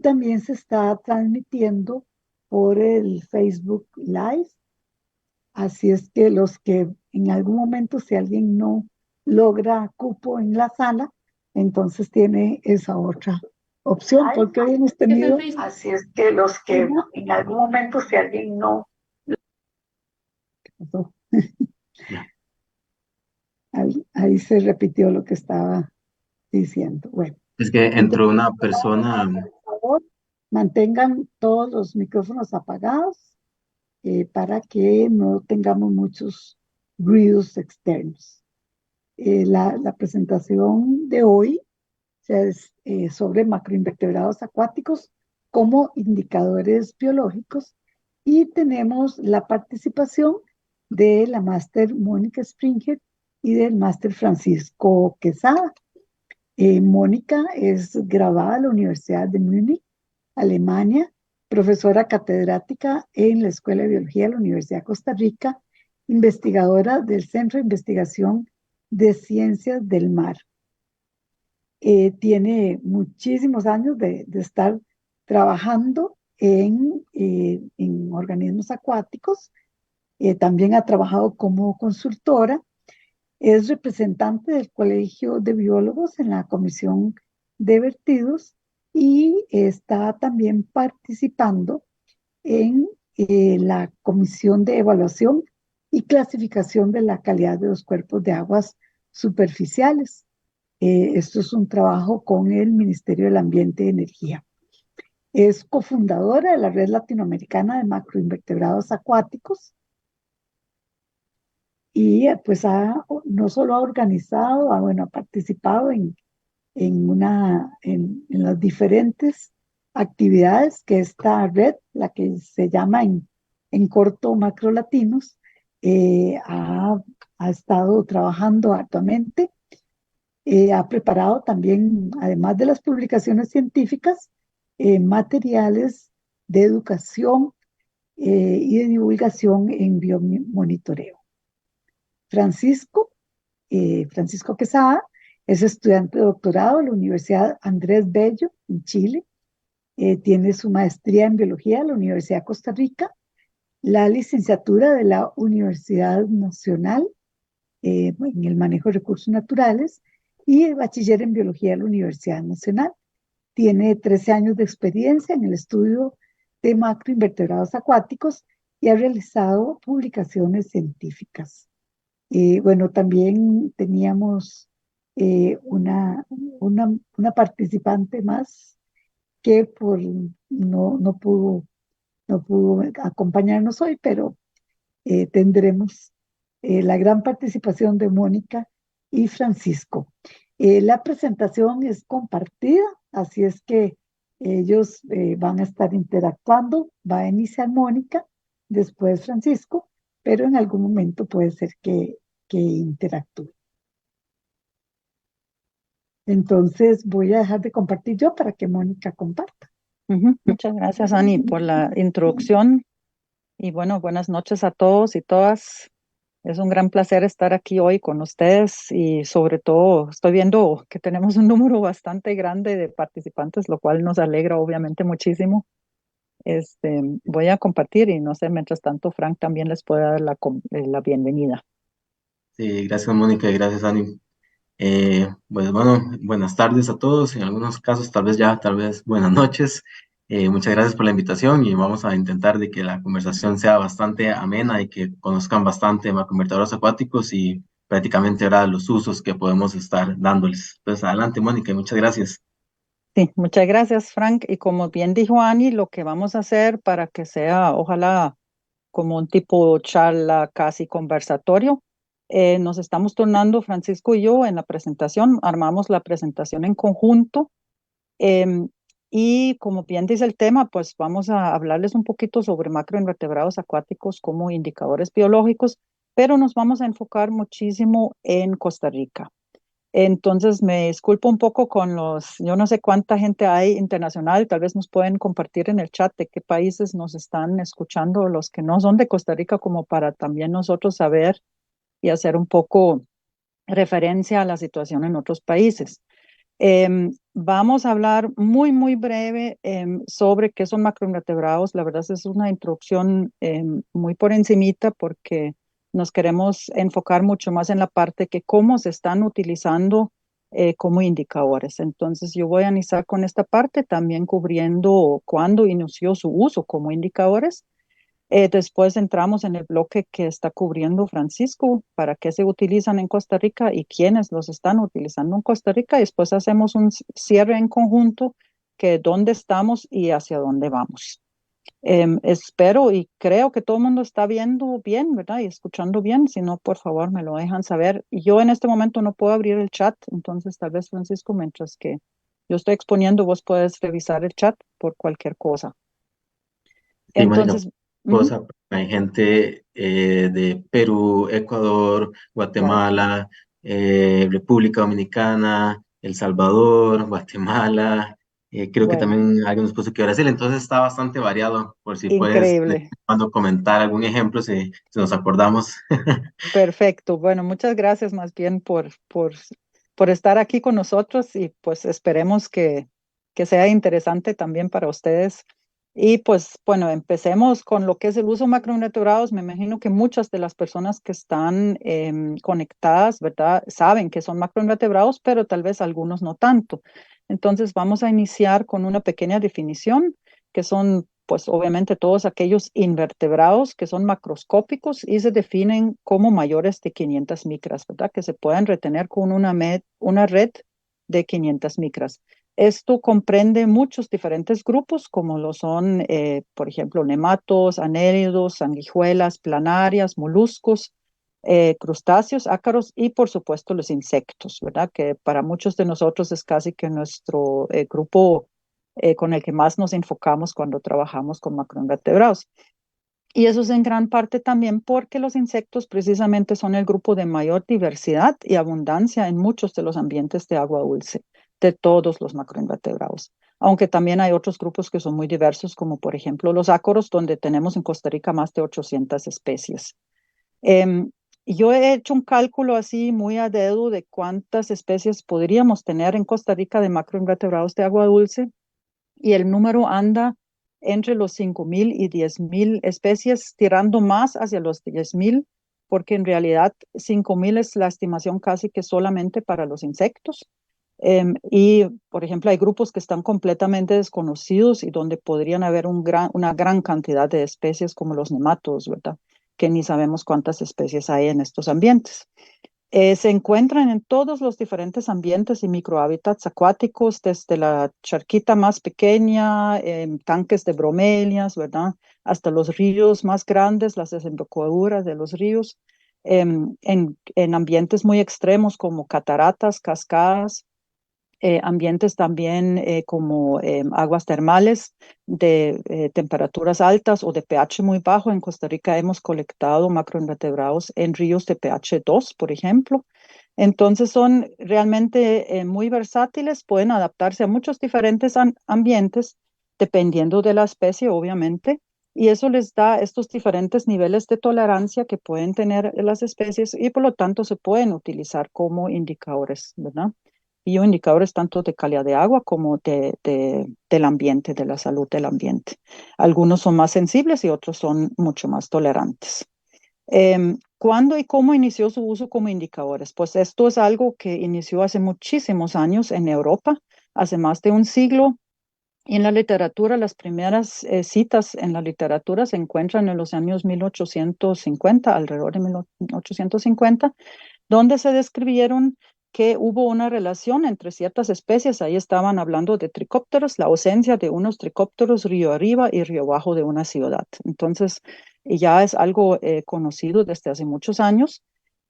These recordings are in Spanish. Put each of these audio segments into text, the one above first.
también se está transmitiendo por el Facebook Live. Así es que los que en algún momento, si alguien no logra cupo en la sala, entonces tiene esa otra opción, porque hoy hemos tenido, así es que los que en algún momento, si alguien no, ahí se repitió lo que estaba diciendo. Bueno, Es que entró entonces, una persona. por favor, mantengan todos los micrófonos apagados para que no tengamos muchos ruidos externos. La presentación de hoy es sobre macroinvertebrados acuáticos como indicadores biológicos y tenemos la participación de la máster Mónica Springer y del máster Francisco Quesada. Mónica es graduada de la Universidad de Múnich, Alemania, profesora catedrática en la Escuela de Biología de la Universidad de Costa Rica, investigadora del Centro de Investigación de Ciencias del Mar. Tiene muchísimos años de estar trabajando en organismos acuáticos. También ha trabajado como consultora. Es representante del Colegio de Biólogos en la Comisión de Vertidos y está también participando en la Comisión de Evaluación y Clasificación de la Calidad de los Cuerpos de Aguas Superficiales. Esto es un trabajo con el Ministerio del Ambiente y Energía. Es cofundadora de la Red Latinoamericana de Macroinvertebrados Acuáticos y pues no solo ha organizado, ha participado en las diferentes actividades que esta red, la que se llama en corto Macro Latinos, ha estado trabajando actualmente. Ha preparado también, además de las publicaciones científicas, materiales de educación y de divulgación en biomonitoreo. Francisco Quesada es estudiante de doctorado de la Universidad Andrés Bello en Chile. Tiene su maestría en biología de la Universidad de Costa Rica, la licenciatura de la Universidad Nacional en el manejo de recursos naturales y el bachiller en biología de la Universidad Nacional. Tiene 13 años de experiencia en el estudio de macroinvertebrados acuáticos y ha realizado publicaciones científicas. Bueno, también teníamos una participante más que no pudo acompañarnos hoy, pero tendremos la gran participación de Mónica y Francisco. La presentación es compartida, así es que ellos van a estar interactuando. Va a iniciar Mónica, después Francisco, pero en algún momento puede ser que interactúe. Entonces voy a dejar de compartir yo para que Mónica comparta. Muchas gracias, Ani, por la introducción. Y bueno, buenas noches a todos y todas. Es un gran placer estar aquí hoy con ustedes y sobre todo estoy viendo que tenemos un número bastante grande de participantes, lo cual nos alegra obviamente muchísimo. Voy a compartir y no sé, mientras tanto Frank también les puede dar la bienvenida. Sí, gracias Mónica y gracias Ani. Pues bueno, buenas tardes a todos, en algunos casos tal vez buenas noches. Muchas gracias por la invitación y vamos a intentar de que la conversación sea bastante amena y que conozcan bastante de macroinvertebrados acuáticos y prácticamente ahora los usos que podemos estar dándoles. Entonces, adelante Mónica y muchas gracias. Sí, muchas gracias, Frank. Y como bien dijo Ani, lo que vamos a hacer para que sea, ojalá, como un tipo charla casi conversatorio, nos estamos tornando Francisco y yo en la presentación, armamos la presentación en conjunto. em, y como bien dice el tema, pues vamos a hablarles un poquito sobre macroinvertebrados acuáticos como indicadores biológicos, pero nos vamos a enfocar muchísimo en Costa Rica. Entonces, me disculpo un poco con yo no sé cuánta gente hay internacional, tal vez nos pueden compartir en el chat de qué países nos están escuchando, los que no son de Costa Rica, como para también nosotros saber y hacer un poco referencia a la situación en otros países. Vamos a hablar muy, muy breve sobre qué son macroinvertebrados. La verdad es una introducción muy por encimita porque nos queremos enfocar mucho más en la parte que cómo se están utilizando como indicadores. Entonces yo voy a iniciar con esta parte también cubriendo cuándo inició su uso como indicadores. Después entramos en el bloque que está cubriendo Francisco, para qué se utilizan en Costa Rica y quiénes los están utilizando en Costa Rica. Y después hacemos un cierre en conjunto, que dónde estamos y hacia dónde vamos. Espero y creo que todo el mundo está viendo bien, ¿verdad? Y escuchando bien. Si no, por favor, me lo dejan saber. Yo en este momento no puedo abrir el chat, entonces tal vez, Francisco, mientras que yo estoy exponiendo, vos puedes revisar el chat por cualquier cosa. Sí, Mónica, Entonces, ujú, cosa, hay gente de Perú, Ecuador, wow, Guatemala, República Dominicana, El Salvador, Guatemala, creo que bueno. también algunos puso que Brasil, entonces está bastante variado, por si puedes, Increíble. cuando comentar algún ejemplo, si nos acordamos. Perfecto. Bueno, muchas gracias más bien por estar aquí con nosotros y pues esperemos que sea interesante también para ustedes. Y pues bueno, empecemos con lo que es el uso de macronaturados. Me imagino que muchas de las personas que están conectadas, ¿verdad? Saben que son macroinvertebrados, pero tal vez algunos no tanto. Entonces vamos a iniciar con una pequeña definición, que son pues obviamente todos aquellos invertebrados que son macroscópicos y se definen como mayores de 500 micras, ¿verdad? Que se pueden retener con una red de 500 micras. Esto comprende muchos diferentes grupos, como lo son, por ejemplo, nematos, anélidos, sanguijuelas, planarias, moluscos, crustáceos, ácaros y, por supuesto, los insectos, ¿verdad? Que para muchos de nosotros es casi que nuestro grupo con el que más nos enfocamos cuando trabajamos con macroinvertebrados. Y eso es en gran parte también porque los insectos precisamente son el grupo de mayor diversidad y abundancia en muchos de los ambientes de agua dulce, de todos los macroinvertebrados. Aunque también hay otros grupos que son muy diversos, como por ejemplo los ácaros, donde tenemos en Costa Rica más de 800 especies. Em, yo he hecho un cálculo así muy a dedo de cuántas especies podríamos tener en Costa Rica de macroinvertebrados de agua dulce y el número anda entre los 5,000 y 10,000 especies, tirando más hacia los 10,000, porque en realidad 5,000 es la estimación casi que solamente para los insectos. Y, por ejemplo, hay grupos que están completamente desconocidos y donde podrían haber una gran cantidad de especies como los nematodos, ¿verdad? Que ni sabemos cuántas especies hay en estos ambientes. Se encuentran en todos los diferentes ambientes y microhábitats acuáticos, desde la charquita más pequeña, tanques de bromelias, ¿verdad? Hasta los ríos más grandes, las desembocaduras de los ríos, en ambientes muy extremos como cataratas, cascadas, ambientes también como aguas termales de temperaturas altas o de pH muy bajo. En Costa Rica hemos colectado macroinvertebrados en ríos de pH 2, por ejemplo. Entonces son realmente muy versátiles, pueden adaptarse a muchos diferentes ambientes, dependiendo de la especie, obviamente, y eso les da estos diferentes niveles de tolerancia que pueden tener las especies y por lo tanto se pueden utilizar como indicadores, ¿verdad? Bioindicadores tanto de calidad de agua como del ambiente, de la salud del ambiente. Algunos son más sensibles y otros son mucho más tolerantes. ¿Cuándo y cómo inició su uso como indicadores? Pues esto es algo que inició hace muchísimos años en Europa, hace más de un siglo. Y en la literatura, las primeras citas en la literatura se encuentran en los años 1850, alrededor de 1850, donde se describieron que hubo una relación entre ciertas especies. Ahí estaban hablando de tricópteros, la ausencia de unos tricópteros río arriba y río abajo de una ciudad. Entonces, ya es algo conocido desde hace muchos años.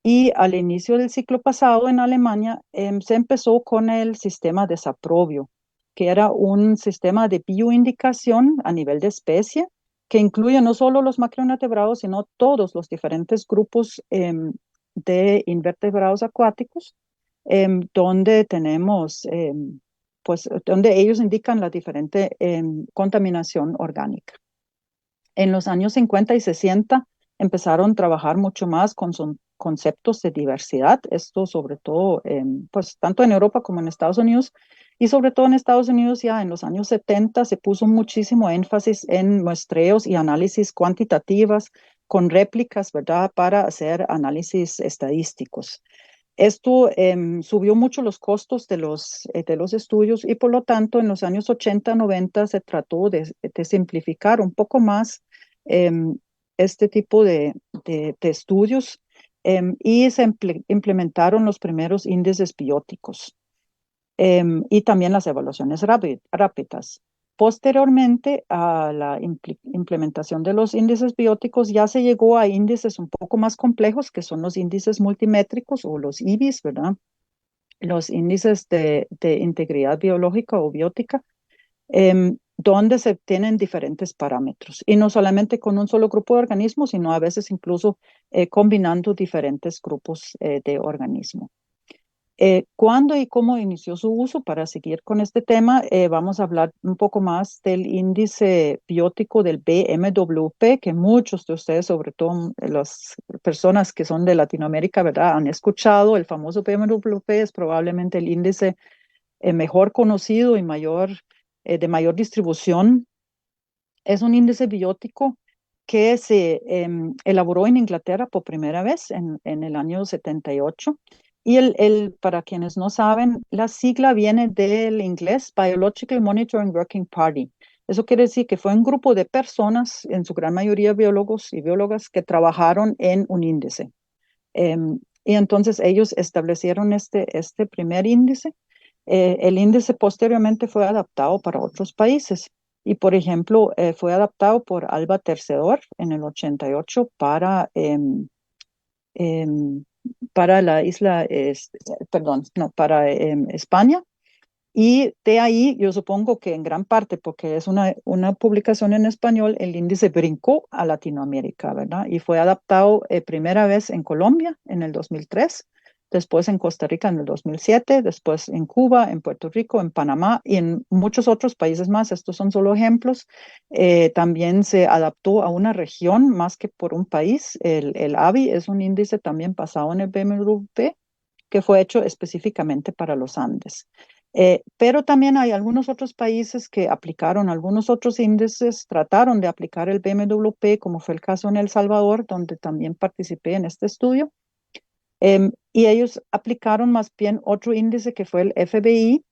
Y al inicio del siglo pasado en Alemania se empezó con el sistema de Saprobio, que era un sistema de bioindicación a nivel de especie que incluye no solo los macroinvertebrados, sino todos los diferentes grupos de invertebrados acuáticos, donde tenemos, pues, donde ellos indican la diferente contaminación orgánica. En los años 50 y 60 empezaron a trabajar mucho más conceptos de diversidad, esto sobre todo, pues tanto en Europa como en Estados Unidos, y sobre todo en Estados Unidos ya en los años 70 se puso muchísimo énfasis en muestreos y análisis cuantitativas con réplicas, ¿verdad?, para hacer análisis estadísticos. Esto subió mucho los costos de los estudios y por lo tanto en los años 80, 90 se trató de simplificar un poco más este tipo de estudios y se implementaron los primeros índices bióticos y también las evaluaciones rápidas. Posteriormente a la implementación de los índices bióticos ya se llegó a índices un poco más complejos que son los índices multimétricos o los IBIS, ¿verdad? Los índices de integridad biológica o biótica, donde se tienen diferentes parámetros y no solamente con un solo grupo de organismos, sino a veces incluso combinando diferentes grupos de organismos. ¿Cuándo y cómo inició su uso? Para seguir con este tema, vamos a hablar un poco más del índice biótico del BMWP, que muchos de ustedes, sobre todo las personas que son de Latinoamérica, ¿verdad?, han escuchado. El famoso BMWP es probablemente el índice mejor conocido y de mayor distribución. Es un índice biótico que se elaboró en Inglaterra por primera vez en el año 78. Y para quienes no saben, la sigla viene del inglés Biological Monitoring Working Party. Eso quiere decir que fue un grupo de personas, en su gran mayoría biólogos y biólogas, que trabajaron en un índice. Y entonces ellos establecieron este primer índice. El índice posteriormente fue adaptado para otros países. Y, por ejemplo, fue adaptado por Alba Tercedor en el 88 para la isla, perdón, no, para España. Y de ahí yo supongo que en gran parte, porque es una publicación en español, el índice brincó a Latinoamérica, ¿verdad? Y fue adaptado primera vez en Colombia en el 2003, después en Costa Rica en el 2007, después en Cuba, en Puerto Rico, en Panamá y en muchos otros países más. Estos son solo ejemplos. También se adaptó a una región más que por un país. El ABI es un índice también basado en el BMWP que fue hecho específicamente para los Andes. Pero también hay algunos otros países que aplicaron algunos otros índices, trataron de aplicar el BMWP, como fue el caso en El Salvador, donde también participé en este estudio. Y ellos aplicaron más bien otro índice que fue el FBI,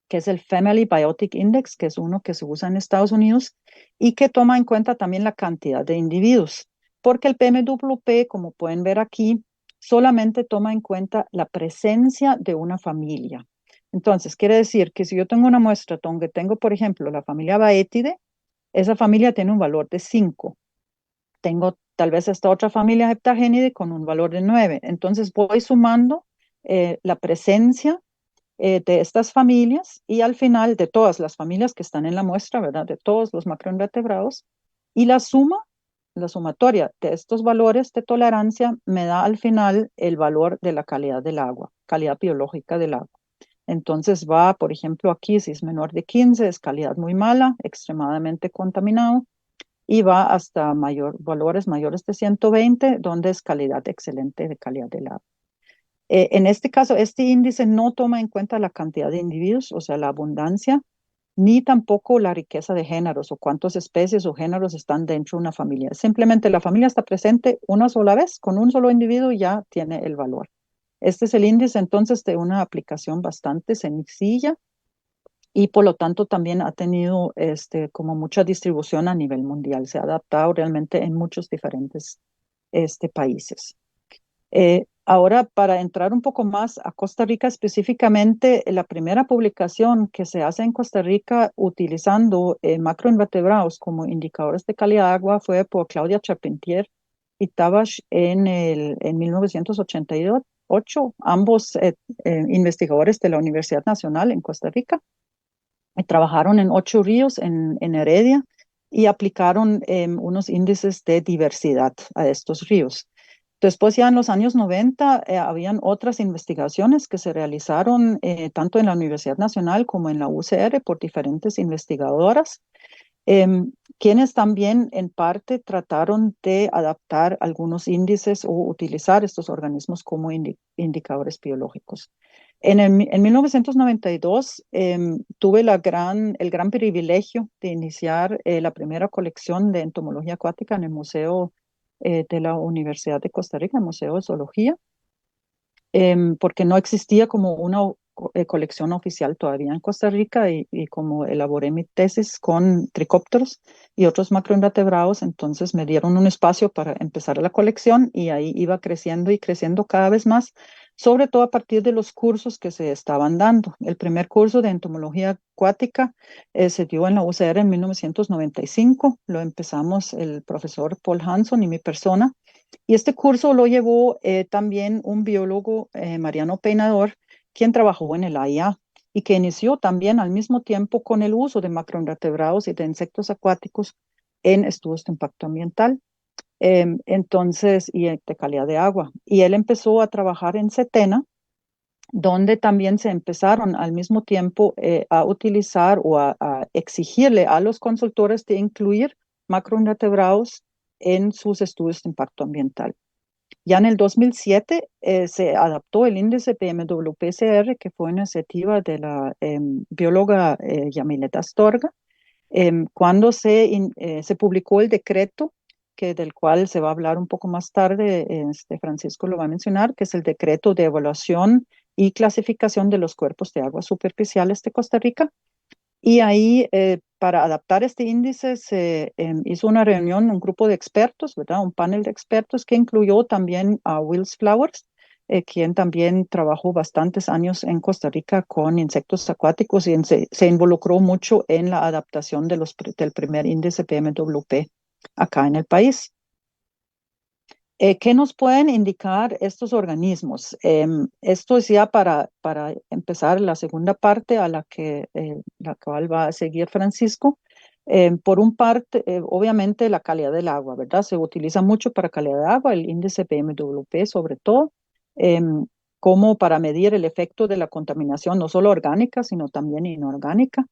que es el Family Biotic Index, que es uno que se usa en Estados Unidos y que toma en cuenta también la cantidad de individuos, porque el BMWP, como pueden ver aquí, solamente toma en cuenta la presencia de una familia. Entonces, quiere decir que si yo tengo una muestra donde tengo, por ejemplo, la familia Baetide, esa familia tiene un valor de 5. Tengo tal vez esta otra familia Heptagénide con un valor de 9. Entonces, voy sumando la presencia de estas familias y al final de todas las familias que están en la muestra, ¿verdad? De todos los macroinvertebrados. Y la sumatoria de estos valores de tolerancia me da al final el valor de la calidad del agua, calidad biológica del agua. Entonces va, por ejemplo, aquí si es menor de 15 es calidad muy mala, extremadamente contaminado, y va hasta valores mayores de 120, donde es calidad excelente de calidad del agua. En este caso, este índice no toma en cuenta la cantidad de individuos, o sea, la abundancia, ni tampoco la riqueza de géneros o cuántas especies o géneros están dentro de una familia. Simplemente la familia está presente una sola vez, con un solo individuo ya tiene el valor. Este es el índice entonces de una aplicación bastante sencilla y por lo tanto también ha tenido como mucha distribución a nivel mundial. Se ha adaptado realmente en muchos diferentes países. Ahora, para entrar un poco más a Costa Rica específicamente, la primera publicación que se hace en Costa Rica utilizando macroinvertebrados como indicadores de calidad de agua fue por Claudia Charpentier y Tabash en 1988, ambos investigadores de la Universidad Nacional en Costa Rica. Trabajaron en 8 ríos en Heredia y aplicaron unos índices de diversidad a estos ríos. Después ya en los años 90 habían otras investigaciones que se realizaron tanto en la Universidad Nacional como en la UCR por diferentes investigadoras quienes también en parte trataron de adaptar algunos índices o utilizar estos organismos como indicadores biológicos. En 1992 tuve el gran privilegio de iniciar la primera colección de entomología acuática en el Museo de la Universidad de Costa Rica, el Museo de Zoología, porque no existía como una colección oficial todavía en Costa Rica y como elaboré mi tesis con tricópteros y otros macroinvertebrados, entonces me dieron un espacio para empezar la colección y ahí iba creciendo y creciendo cada vez más, sobre todo a partir de los cursos que se estaban dando. El primer curso de entomología acuática se dio en la UCR en 1995, lo empezamos el profesor Paul Hanson y mi persona. Y este curso lo llevó también un biólogo, Mariano Peinador, quien trabajó en el AIA y que inició también al mismo tiempo con el uso de macroinvertebrados y de insectos acuáticos en estudios de impacto ambiental, entonces, y de calidad de agua. Y él empezó a trabajar en Setena, donde también se empezaron al mismo tiempo a utilizar o a exigirle a los consultores de incluir macroinvertebrados en sus estudios de impacto ambiental. Ya en el 2007 se adaptó el índice PMWPCR, que fue una iniciativa de la bióloga Yamilet Astorga, cuando se publicó el decreto, del cual se va a hablar un poco más tarde, Francisco lo va a mencionar, que es el decreto de evaluación y clasificación de los cuerpos de aguas superficiales de Costa Rica. Y ahí, para adaptar este índice, se hizo una reunión, un grupo de expertos, ¿verdad? Un panel de expertos que incluyó también a Wills Flowers, quien también trabajó bastantes años en Costa Rica con insectos acuáticos y se involucró mucho en la adaptación del primer índice PMWP acá en el país. ¿Qué nos pueden indicar estos organismos? Esto es ya para empezar la segunda parte a la cual va a seguir Francisco. Por un parte, obviamente la calidad del agua, ¿verdad? Se utiliza mucho para calidad de agua, el índice PMWP sobre todo, como para medir el efecto de la contaminación, no solo orgánica, sino también inorgánica.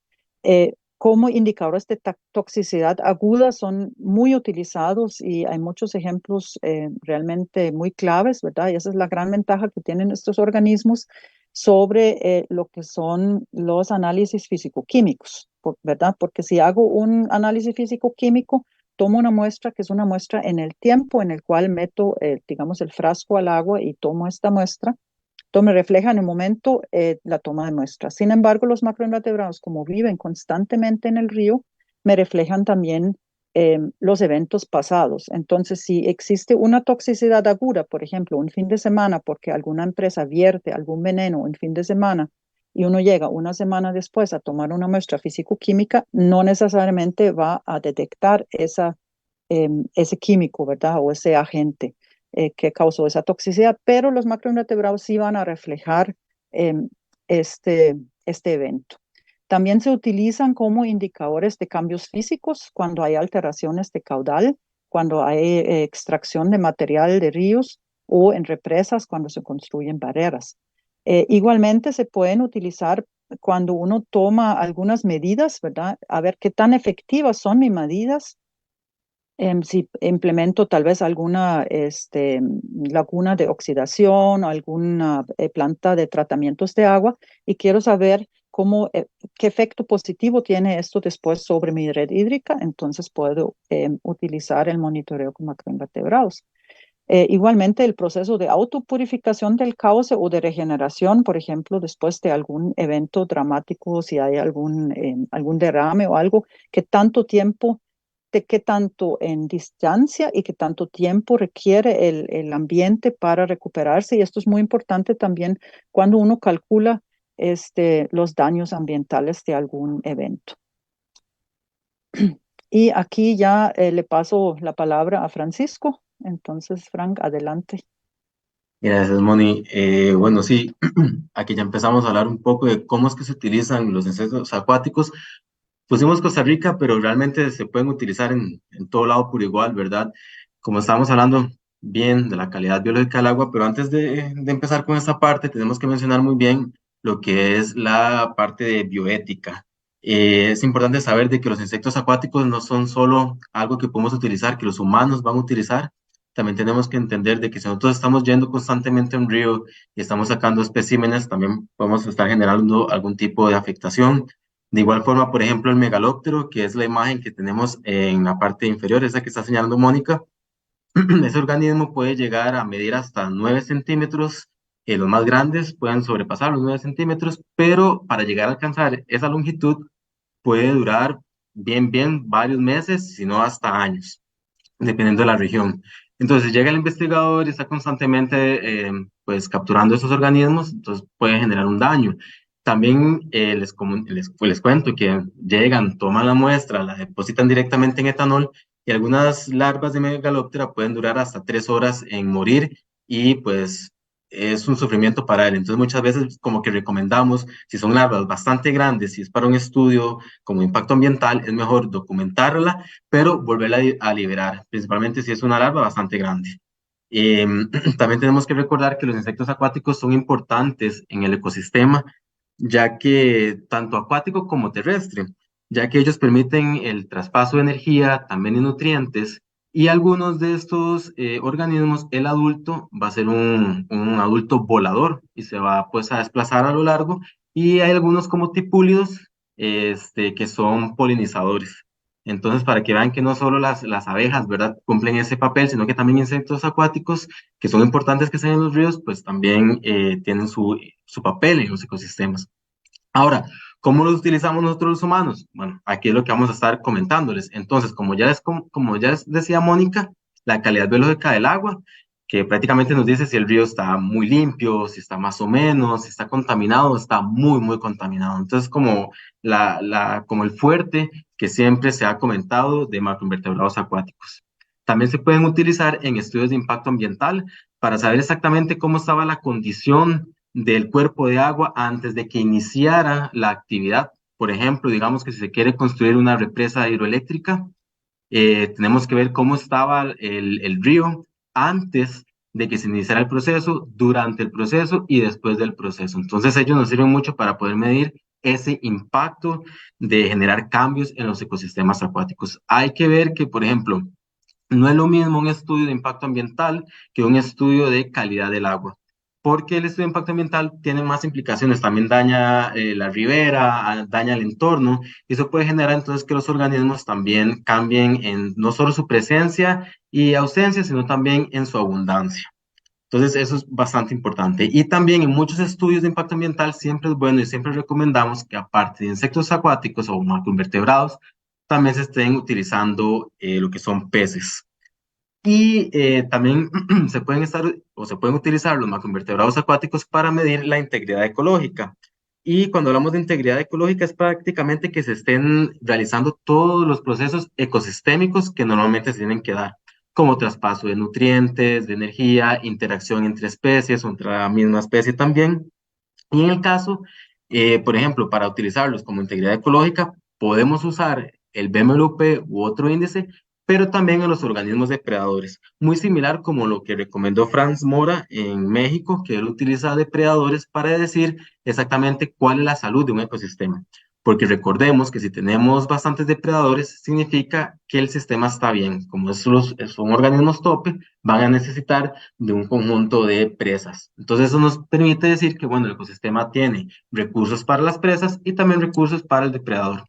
Como indicadores de toxicidad aguda son muy utilizados y hay muchos ejemplos realmente muy claves, ¿verdad? Y esa es la gran ventaja que tienen estos organismos sobre lo que son los análisis físico-químicos, ¿verdad? Porque si hago un análisis físico-químico, tomo una muestra que es una muestra en el tiempo en el cual meto, digamos, el frasco al agua y tomo esta muestra. Esto me refleja en el momento la toma de muestras. Sin embargo, los macroinvertebrados, como viven constantemente en el río, me reflejan también los eventos pasados. Entonces, si existe una toxicidad aguda, por ejemplo, un fin de semana, porque alguna empresa vierte algún veneno un fin de semana y uno llega una semana después a tomar una muestra físico-química, no necesariamente va a detectar ese químico, ¿verdad? O ese agente que causó esa toxicidad, pero los macroinvertebrados sí van a reflejar eh, este, este evento. También se utilizan como indicadores de cambios físicos cuando hay alteraciones de caudal, cuando hay extracción de material de ríos o en represas cuando se construyen barreras. Igualmente se pueden utilizar cuando uno toma algunas medidas, ¿verdad? A ver qué tan efectivas son mis medidas si implemento tal vez alguna laguna de oxidación, alguna planta de tratamientos de agua y quiero saber qué efecto positivo tiene esto después sobre mi red hídrica, entonces puedo utilizar el monitoreo con macroinvertebrados. Igualmente, el proceso de autopurificación del cauce o de regeneración, por ejemplo, después de algún evento dramático, si hay algún derrame o algo, que tanto tiempo de qué tanto en distancia y qué tanto tiempo requiere el ambiente para recuperarse. Y esto es muy importante también cuando uno calcula los daños ambientales de algún evento. Y aquí ya le paso la palabra a Francisco. Entonces, Frank, adelante. Gracias, Moni. Bueno, sí, aquí ya empezamos a hablar un poco de cómo es que se utilizan los insectos acuáticos. Pusimos Costa Rica, pero realmente se pueden utilizar en todo lado por igual, ¿verdad? Como estábamos hablando bien de la calidad biológica del agua, pero antes de empezar con esta parte, tenemos que mencionar muy bien lo que es la parte de bioética. Es importante saber de que los insectos acuáticos no son solo algo que podemos utilizar, que los humanos van a utilizar. También tenemos que entender de que si nosotros estamos yendo constantemente a un río y estamos sacando especímenes, también podemos estar generando algún tipo de afectación. De igual forma, por ejemplo, el megalóptero, que es la imagen que tenemos en la parte inferior, esa que está señalando Mónica, ese organismo puede llegar a medir hasta 9 centímetros. Los más grandes pueden sobrepasar los 9 centímetros, pero para llegar a alcanzar esa longitud puede durar bien varios meses, si no hasta años, dependiendo de la región. Entonces llega el investigador y está constantemente pues capturando esos organismos, entonces puede generar un daño. También les cuento que llegan, toman la muestra, la depositan directamente en etanol y algunas larvas de megalóptera pueden durar hasta 3 horas en morir y pues es un sufrimiento para él. Entonces muchas veces como que recomendamos, si son larvas bastante grandes, si es para un estudio como impacto ambiental, es mejor documentarla pero volverla a liberar, principalmente si es una larva bastante grande. También tenemos que recordar que los insectos acuáticos son importantes en el ecosistema, ya que tanto acuático como terrestre, ya que ellos permiten el traspaso de energía, también de nutrientes, y algunos de estos organismos, el adulto va a ser un adulto volador y se va pues a desplazar a lo largo, y hay algunos como tipúlidos que son polinizadores. Entonces, para que vean que no solo las abejas, ¿verdad?, cumplen ese papel, sino que también insectos acuáticos, que son importantes que estén en los ríos, pues también tienen su papel en los ecosistemas. Ahora, ¿cómo los utilizamos nosotros los humanos? Bueno, aquí es lo que vamos a estar comentándoles. Entonces, como ya decía Mónica, la calidad biológica del agua, que prácticamente nos dice si el río está muy limpio, si está más o menos, si está contaminado, está muy contaminado. Entonces, como el fuerte que siempre se ha comentado de macroinvertebrados acuáticos. También se pueden utilizar en estudios de impacto ambiental para saber exactamente cómo estaba la condición del cuerpo de agua antes de que iniciara la actividad. Por ejemplo, digamos que si se quiere construir una represa hidroeléctrica, tenemos que ver cómo estaba el río antes de que se iniciara el proceso, durante el proceso y después del proceso. Entonces ellos nos sirven mucho para poder medir ese impacto de generar cambios en los ecosistemas acuáticos. Hay que ver que, por ejemplo, no es lo mismo un estudio de impacto ambiental que un estudio de calidad del agua, porque el estudio de impacto ambiental tiene más implicaciones, también daña la ribera, daña el entorno, y eso puede generar entonces que los organismos también cambien en no solo su presencia y ausencia, sino también en su abundancia. Entonces, eso es bastante importante. Y también en muchos estudios de impacto ambiental siempre es bueno y siempre recomendamos que aparte de insectos acuáticos o macroinvertebrados, también se estén utilizando lo que son peces. Y también se pueden utilizar los macroinvertebrados acuáticos para medir la integridad ecológica. Y cuando hablamos de integridad ecológica es prácticamente que se estén realizando todos los procesos ecosistémicos que normalmente se tienen que dar, como traspaso de nutrientes, de energía, interacción entre especies o entre la misma especie también. Y en el caso, por ejemplo, para utilizarlos como integridad ecológica, podemos usar el BMLP u otro índice, pero también en los organismos depredadores. Muy similar como lo que recomendó Franz Mora en México, que él utiliza depredadores para decir exactamente cuál es la salud de un ecosistema. Porque recordemos que si tenemos bastantes depredadores, significa que el sistema está bien. Como son organismos tope, van a necesitar de un conjunto de presas. Entonces eso nos permite decir que, bueno, el ecosistema tiene recursos para las presas y también recursos para el depredador.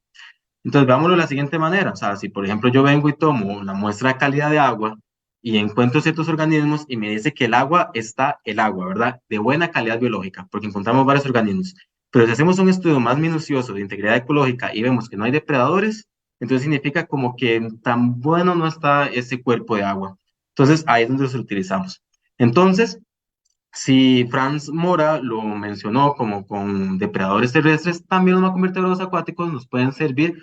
Entonces veámoslo de la siguiente manera, o sea, si por ejemplo yo vengo y tomo la muestra de calidad de agua y encuentro ciertos organismos y me dice que el agua, ¿verdad? De buena calidad biológica, porque encontramos varios organismos. Pero si hacemos un estudio más minucioso de integridad ecológica y vemos que no hay depredadores, entonces significa como que tan bueno no está ese cuerpo de agua. Entonces ahí es donde los utilizamos. Entonces, si Franz Mora lo mencionó como con depredadores terrestres, también los macroinvertebrados acuáticos nos pueden servir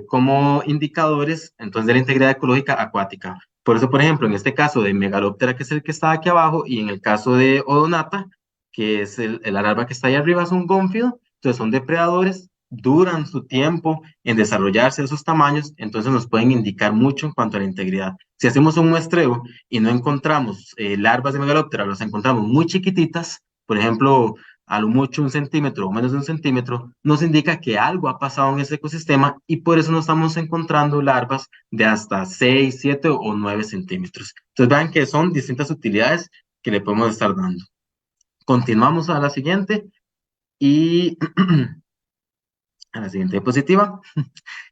como indicadores entonces de la integridad ecológica acuática. Por eso, por ejemplo, en este caso de Megaloptera, que es el que está aquí abajo, y en el caso de Odonata, que es la larva que está ahí arriba, es un gónfido, entonces son depredadores, duran su tiempo en desarrollarse a esos tamaños, entonces nos pueden indicar mucho en cuanto a la integridad. Si hacemos un muestreo y no encontramos larvas de megalóptera, las encontramos muy chiquititas, por ejemplo, a lo mucho 1 centímetro o menos de 1 centímetro, nos indica que algo ha pasado en ese ecosistema y por eso nos estamos encontrando larvas de hasta 6, 7 o 9 centímetros. Entonces vean que son distintas utilidades que le podemos estar dando. Continuamos a la siguiente y a la siguiente diapositiva.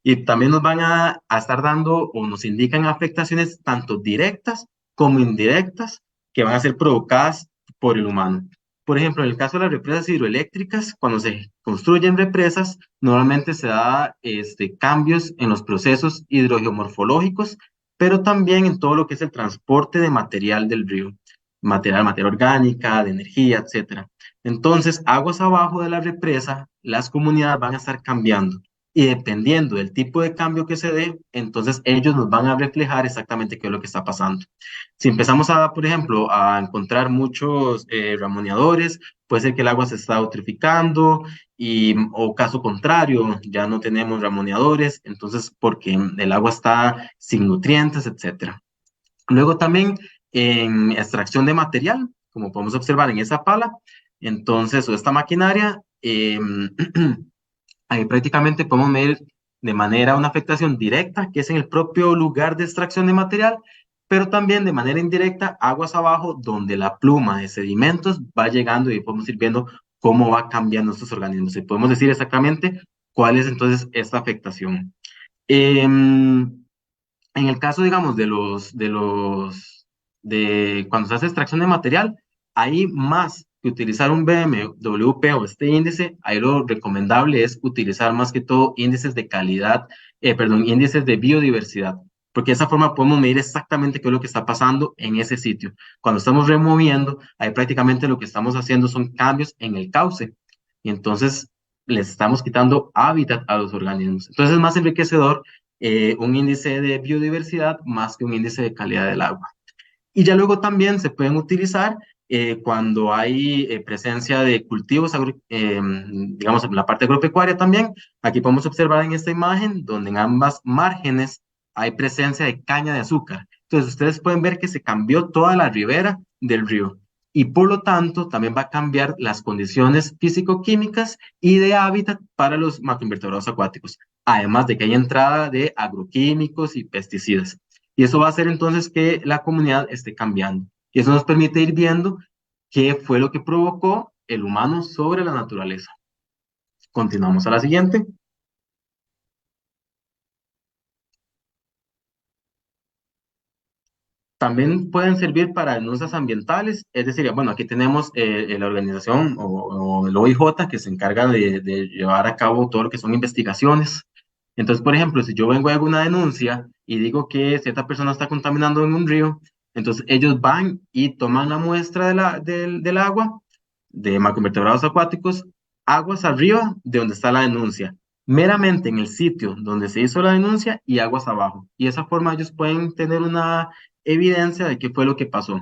Y también nos van a estar dando o nos indican afectaciones tanto directas como indirectas que van a ser provocadas por el humano. Por ejemplo, en el caso de las represas hidroeléctricas, cuando se construyen represas, normalmente se da cambios en los procesos hidrogeomorfológicos, pero también en todo lo que es el transporte de material del río, materia orgánica, de energía, etcétera. Entonces, aguas abajo de la represa, las comunidades van a estar cambiando y dependiendo del tipo de cambio que se dé, entonces ellos nos van a reflejar exactamente qué es lo que está pasando. Si empezamos a, por ejemplo, a encontrar muchos ramoneadores, puede ser que el agua se está eutrificando o caso contrario, ya no tenemos ramoneadores, entonces porque el agua está sin nutrientes, etcétera. Luego también en extracción de material, como podemos observar en esa pala, entonces, o esta maquinaria, ahí prácticamente podemos medir de manera una afectación directa, que es en el propio lugar de extracción de material, pero también de manera indirecta, aguas abajo, donde la pluma de sedimentos va llegando y podemos ir viendo cómo va cambiando estos organismos. Y podemos decir exactamente cuál es entonces esta afectación. En el caso, digamos, de cuando se hace extracción de material, ahí más que utilizar un BMWP o este índice, ahí lo recomendable es utilizar más que todo índices de calidad, perdón, índices de biodiversidad, porque de esa forma podemos medir exactamente qué es lo que está pasando en ese sitio. Cuando estamos removiendo, ahí prácticamente lo que estamos haciendo son cambios en el cauce, y entonces les estamos quitando hábitat a los organismos. Entonces es más enriquecedor un índice de biodiversidad más que un índice de calidad del agua. Y ya luego también se pueden utilizar cuando hay presencia de cultivos, digamos, en la parte agropecuaria también. Aquí podemos observar en esta imagen donde en ambas márgenes hay presencia de caña de azúcar. Entonces ustedes pueden ver que se cambió toda la ribera del río y por lo tanto también va a cambiar las condiciones físico-químicas y de hábitat para los macroinvertebrados acuáticos, además de que hay entrada de agroquímicos y pesticidas. Y eso va a hacer entonces que la comunidad esté cambiando. Y eso nos permite ir viendo qué fue lo que provocó el humano sobre la naturaleza. Continuamos a la siguiente. También pueden servir para denuncias ambientales, es decir, bueno, aquí tenemos la organización o el OIJ que se encarga de llevar a cabo todo lo que son investigaciones. Entonces, por ejemplo, si yo vengo a alguna denuncia y digo que cierta persona está contaminando en un río, entonces ellos van y toman la muestra del agua de macroinvertebrados acuáticos, aguas arriba de donde está la denuncia, meramente en el sitio donde se hizo la denuncia y aguas abajo. Y de esa forma ellos pueden tener una evidencia de qué fue lo que pasó,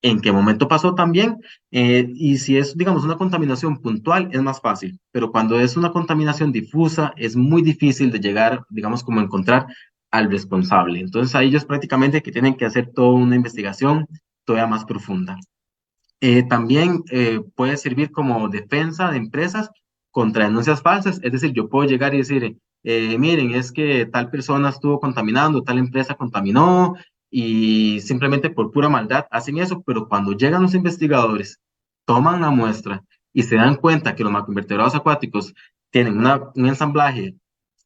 en qué momento pasó también, y si es, digamos, una contaminación puntual, es más fácil, pero cuando es una contaminación difusa, es muy difícil de llegar, digamos, como a encontrar al responsable. Entonces, ahí ellos prácticamente que tienen que hacer toda una investigación todavía más profunda. También puede servir como defensa de empresas contra denuncias falsas, es decir, yo puedo llegar y decir, miren, es que tal persona estuvo contaminando, tal empresa contaminó y simplemente por pura maldad hacen eso, pero cuando llegan los investigadores, toman la muestra y se dan cuenta que los macroinvertebrados acuáticos tienen un ensamblaje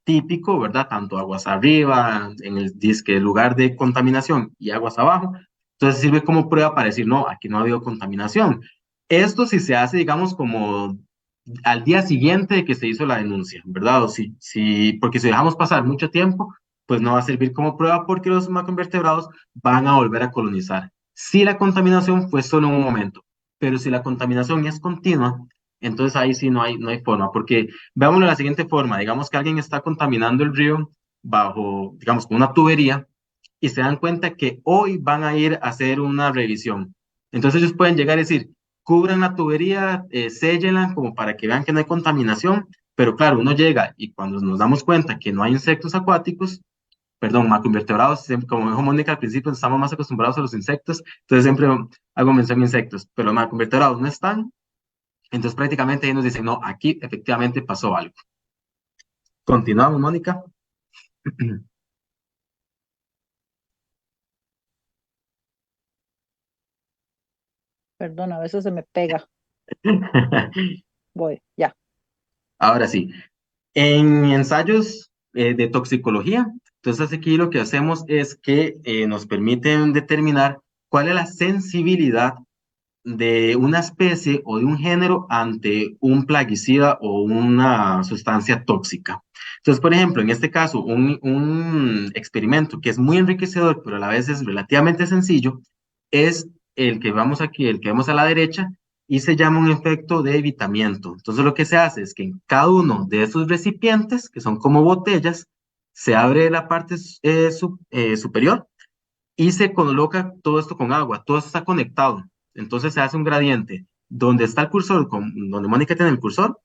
típico, ¿verdad? Tanto aguas arriba, en el disque lugar de contaminación y aguas abajo, entonces sirve como prueba para decir, no, aquí no ha habido contaminación. Esto si se hace, digamos, como al día siguiente de que se hizo la denuncia, ¿verdad? O porque si dejamos pasar mucho tiempo, pues no va a servir como prueba porque los macroinvertebrados van a volver a colonizar. Si la contaminación fue solo en un momento, pero si la contaminación es continua, entonces ahí sí no hay forma, porque veámoslo de la siguiente forma, digamos que alguien está contaminando el río bajo, digamos, con una tubería, y se dan cuenta que hoy van a ir a hacer una revisión. Entonces ellos pueden llegar a decir, cubran la tubería, séllenla como para que vean que no hay contaminación, pero claro, uno llega y cuando nos damos cuenta que no hay insectos acuáticos, perdón, macroinvertebrados, como dijo Mónica al principio, estamos más acostumbrados a los insectos, entonces siempre hago mención a insectos, pero los macroinvertebrados no están, Entonces prácticamente ellos nos dicen, no, aquí efectivamente pasó algo. Continuamos, Mónica. Perdón, a veces se me pega. Voy, ya. Ahora sí, en ensayos de toxicología, entonces aquí lo que hacemos es que nos permiten determinar cuál es la sensibilidad de una especie o de un género ante un plaguicida o una sustancia tóxica. Entonces, por ejemplo, en este caso, un experimento que es muy enriquecedor, pero a la vez es relativamente sencillo, es el que vamos aquí, el que vemos a la derecha, y se llama un efecto de evitamiento. Entonces, lo que se hace es que en cada uno de esos recipientes, que son como botellas, se abre la parte superior y se coloca todo esto con agua, todo esto está conectado. Entonces se hace un gradiente. Donde está el cursor, donde Mónica tiene el cursor,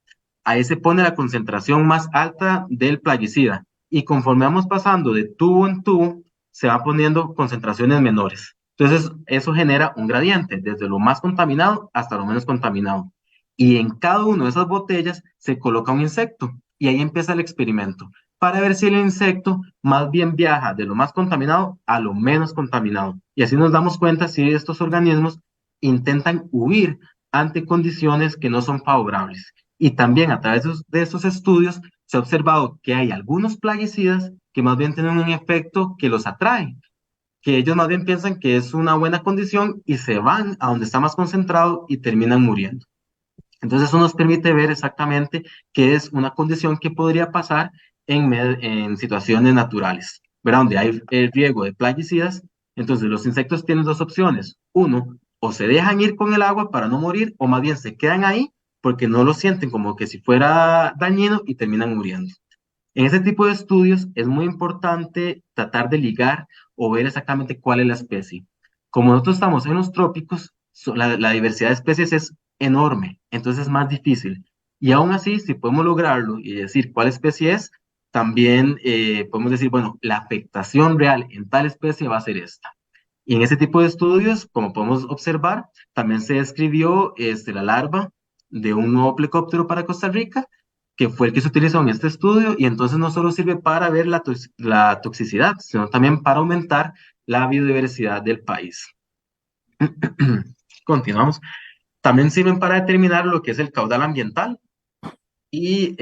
ahí se pone la concentración más alta del plaguicida. Y conforme vamos pasando de tubo en tubo, se van poniendo concentraciones menores. Entonces eso genera un gradiente, desde lo más contaminado hasta lo menos contaminado. Y en cada una de esas botellas se coloca un insecto. Y ahí empieza el experimento para ver si el insecto más bien viaja de lo más contaminado a lo menos contaminado. Y así nos damos cuenta si estos organismos intentan huir ante condiciones que no son favorables. Y también a través de estos estudios se ha observado que hay algunos plaguicidas que más bien tienen un efecto que los atrae, que ellos más bien piensan que es una buena condición y se van a donde está más concentrado y terminan muriendo. Entonces eso nos permite ver exactamente qué es una condición que podría pasar en situaciones naturales, ¿verdad? Donde hay el riesgo de plaguicidas. Entonces los insectos tienen dos opciones. Uno, o se dejan ir con el agua para no morir, o más bien se quedan ahí porque no lo sienten como que si fuera dañino y terminan muriendo. En ese tipo de estudios es muy importante tratar de ligar o ver exactamente cuál es la especie. Como nosotros estamos en los trópicos, la diversidad de especies es enorme, entonces es más difícil. Y aún así, si podemos lograrlo y decir cuál especie es, también podemos decir, bueno, la afectación real en tal especie va a ser esta. Y en ese tipo de estudios, como podemos observar, también se describió la larva de un nuevo plecóptero para Costa Rica, que fue el que se utilizó en este estudio, y entonces no solo sirve para ver la toxicidad, sino también para aumentar la biodiversidad del país. Continuamos. También sirven para determinar lo que es el caudal ambiental. Y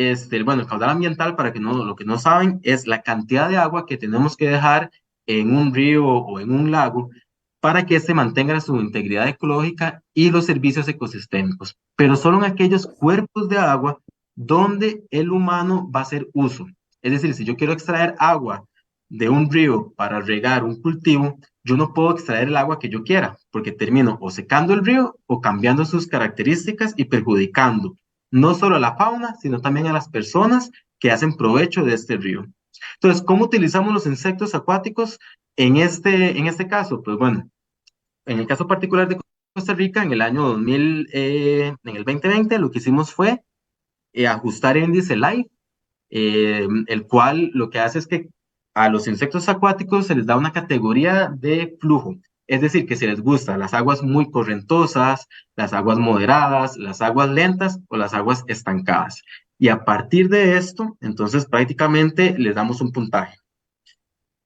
bueno, el caudal ambiental, para que no, lo que no saben, es la cantidad de agua que tenemos que dejar en un río o en un lago para que se mantenga su integridad ecológica y los servicios ecosistémicos, pero solo en aquellos cuerpos de agua donde el humano va a hacer uso. Es decir, si yo quiero extraer agua de un río para regar un cultivo, yo no puedo extraer el agua que yo quiera, porque termino o secando el río o cambiando sus características y perjudicando no solo a la fauna, sino también a las personas que hacen provecho de este río. Entonces, ¿cómo utilizamos los insectos acuáticos en este caso? Pues bueno, en el caso particular de Costa Rica, en el año 2000, en el 2020, lo que hicimos fue ajustar el índice LIFE, el cual lo que hace es que a los insectos acuáticos se les da una categoría de flujo. Es decir, que si les gustan las aguas muy correntosas, las aguas moderadas, las aguas lentas o las aguas estancadas. Y a partir de esto, entonces prácticamente les damos un puntaje.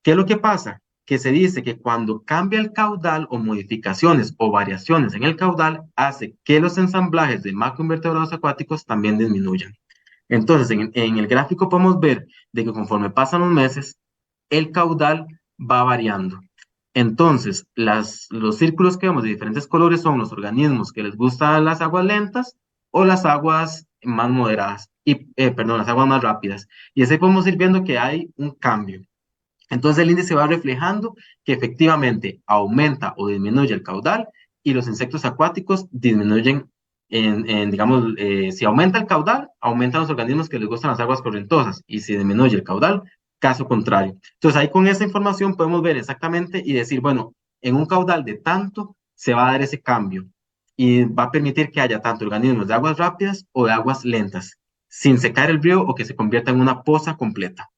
¿Qué es lo que pasa? Que se dice que cuando cambia el caudal o modificaciones o variaciones en el caudal, hace que los ensamblajes de macroinvertebrados acuáticos también disminuyan. Entonces, en el gráfico podemos ver de que conforme pasan los meses, el caudal va variando. Entonces, los círculos que vemos de diferentes colores son los organismos que les gustan las aguas lentas o las aguas más moderadas, perdón, las aguas más rápidas. Y así podemos ir viendo que hay un cambio. Entonces el índice va reflejando que efectivamente aumenta o disminuye el caudal y los insectos acuáticos disminuyen digamos, si aumenta el caudal, aumentan los organismos que les gustan las aguas correntosas y si disminuye el caudal, caso contrario. Entonces ahí con esa información podemos ver exactamente y decir, bueno, en un caudal de tanto se va a dar ese cambio y va a permitir que haya tanto organismos de aguas rápidas o de aguas lentas, sin secar el río o que se convierta en una poza completa.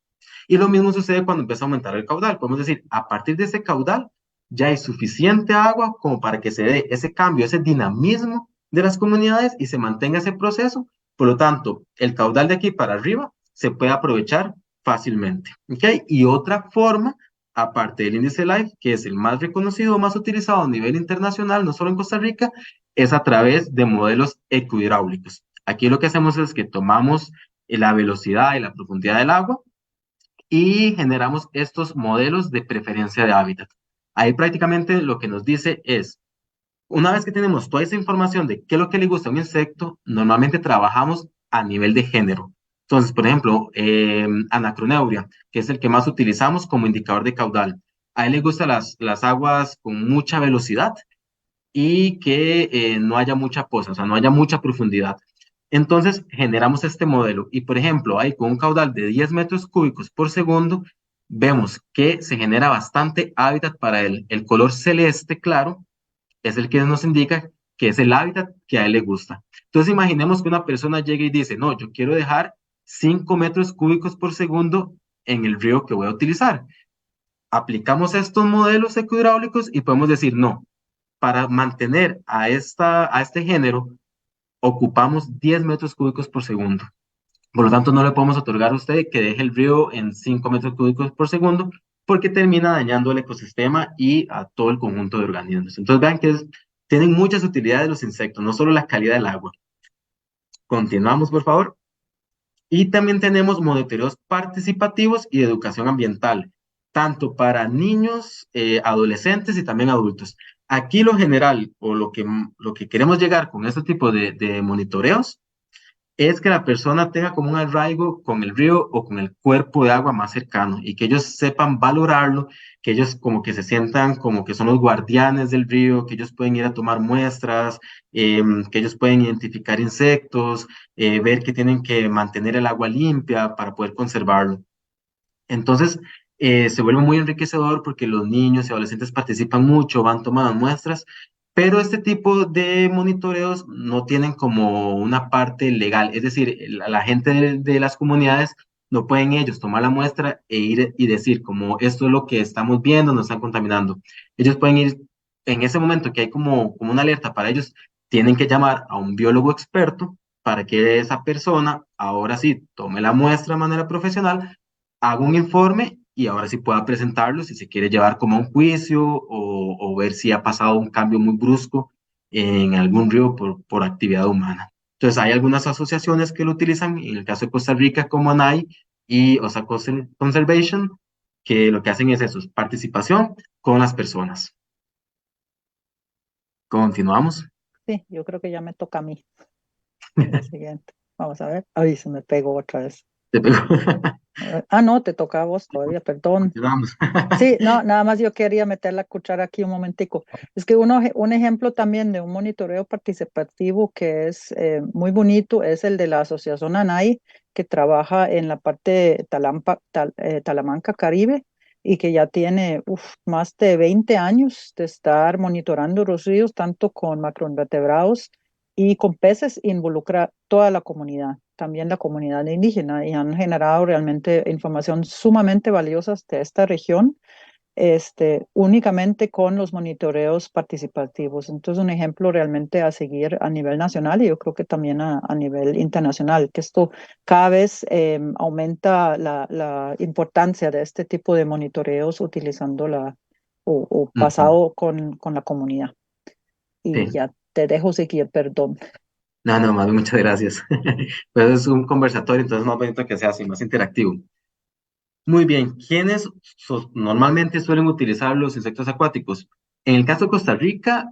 Y lo mismo sucede cuando empieza a aumentar el caudal. Podemos decir, a partir de ese caudal ya hay suficiente agua como para que se dé ese cambio, ese dinamismo de las comunidades y se mantenga ese proceso. Por lo tanto, el caudal de aquí para arriba se puede aprovechar fácilmente. ¿Ok? Y otra forma, aparte del índice LIFE, que es el más reconocido, más utilizado a nivel internacional, no solo en Costa Rica, es a través de modelos ecohidráulicos. Aquí lo que hacemos es que tomamos la velocidad y la profundidad del agua y generamos estos modelos de preferencia de hábitat. Ahí prácticamente lo que nos dice es, una vez que tenemos toda esa información de qué es lo que le gusta a un insecto, normalmente trabajamos a nivel de género. Entonces, por ejemplo, Anacroneuria, que es el que más utilizamos como indicador de caudal. A él le gustan las aguas con mucha velocidad y que no haya mucha poza, o sea, no haya mucha profundidad. Entonces generamos este modelo y, por ejemplo, ahí con un caudal de 10 metros cúbicos por segundo, vemos que se genera bastante hábitat para él. El color celeste claro es el que nos indica que es el hábitat que a él le gusta. Entonces imaginemos que una persona llegue y dice, no, yo quiero dejar 5 metros cúbicos por segundo en el río que voy a utilizar. Aplicamos estos modelos ecohidráulicos y podemos decir, no, para mantener a este género, ocupamos 10 metros cúbicos por segundo. Por lo tanto, no le podemos otorgar a usted que deje el río en 5 metros cúbicos por segundo, porque termina dañando el ecosistema y a todo el conjunto de organismos. Entonces, vean que tienen muchas utilidades los insectos, no solo la calidad del agua. Continuamos, por favor. Y también tenemos monitoreos participativos y de educación ambiental, tanto para niños, adolescentes y también adultos. Aquí lo general o lo que queremos llegar con este tipo de monitoreos es que la persona tenga como un arraigo con el río o con el cuerpo de agua más cercano y que ellos sepan valorarlo, que ellos como que se sientan como que son los guardianes del río, que ellos pueden ir a tomar muestras, que ellos pueden identificar insectos, ver que tienen que mantener el agua limpia para poder conservarlo. Entonces, se vuelve muy enriquecedor porque los niños y adolescentes participan mucho, van tomando muestras, pero este tipo de monitoreos no tienen como una parte legal, es decir, la gente de las comunidades no pueden ellos tomar la muestra e ir y decir como esto es lo que estamos viendo, nos están contaminando. Ellos pueden ir en ese momento que hay como una alerta para ellos, tienen que llamar a un biólogo experto para que esa persona ahora sí tome la muestra de manera profesional, haga un informe y ahora sí pueda presentarlo si se quiere llevar como a un juicio o ver si ha pasado un cambio muy brusco en algún río por actividad humana. Entonces, hay algunas asociaciones que lo utilizan, en el caso de Costa Rica como ANAI y OSA Conservation, que lo que hacen es eso, es participación con las personas. Continuamos. Sí, yo creo que ya me toca a mí. El siguiente. Vamos a ver. Ay, se me pegó otra vez. Te pego. No, te toca a vos todavía, perdón. Continuamos. Sí, no, nada más yo quería meter la cuchara aquí un momentico. Es que un ejemplo también de un monitoreo participativo que es muy bonito es el de la Asociación ANAI, que trabaja en la parte de Talamanca Caribe y que ya tiene más de 20 años de estar monitorando los ríos, tanto con macroinvertebrados y con peces, involucra toda la comunidad, también la comunidad indígena, y han generado realmente información sumamente valiosa de esta región, únicamente con los monitoreos participativos. Entonces, un ejemplo realmente a seguir a nivel nacional y yo creo que también a nivel internacional, que esto cada vez aumenta la importancia de este tipo de monitoreos utilizando o Ujú. pasado con la comunidad. Y Sí. ya te dejo seguir, perdón. No, no, más bien, muchas gracias. Pues es un conversatorio, entonces más bonito que sea así, más interactivo. Muy bien, ¿quiénes normalmente suelen utilizar los insectos acuáticos? En el caso de Costa Rica,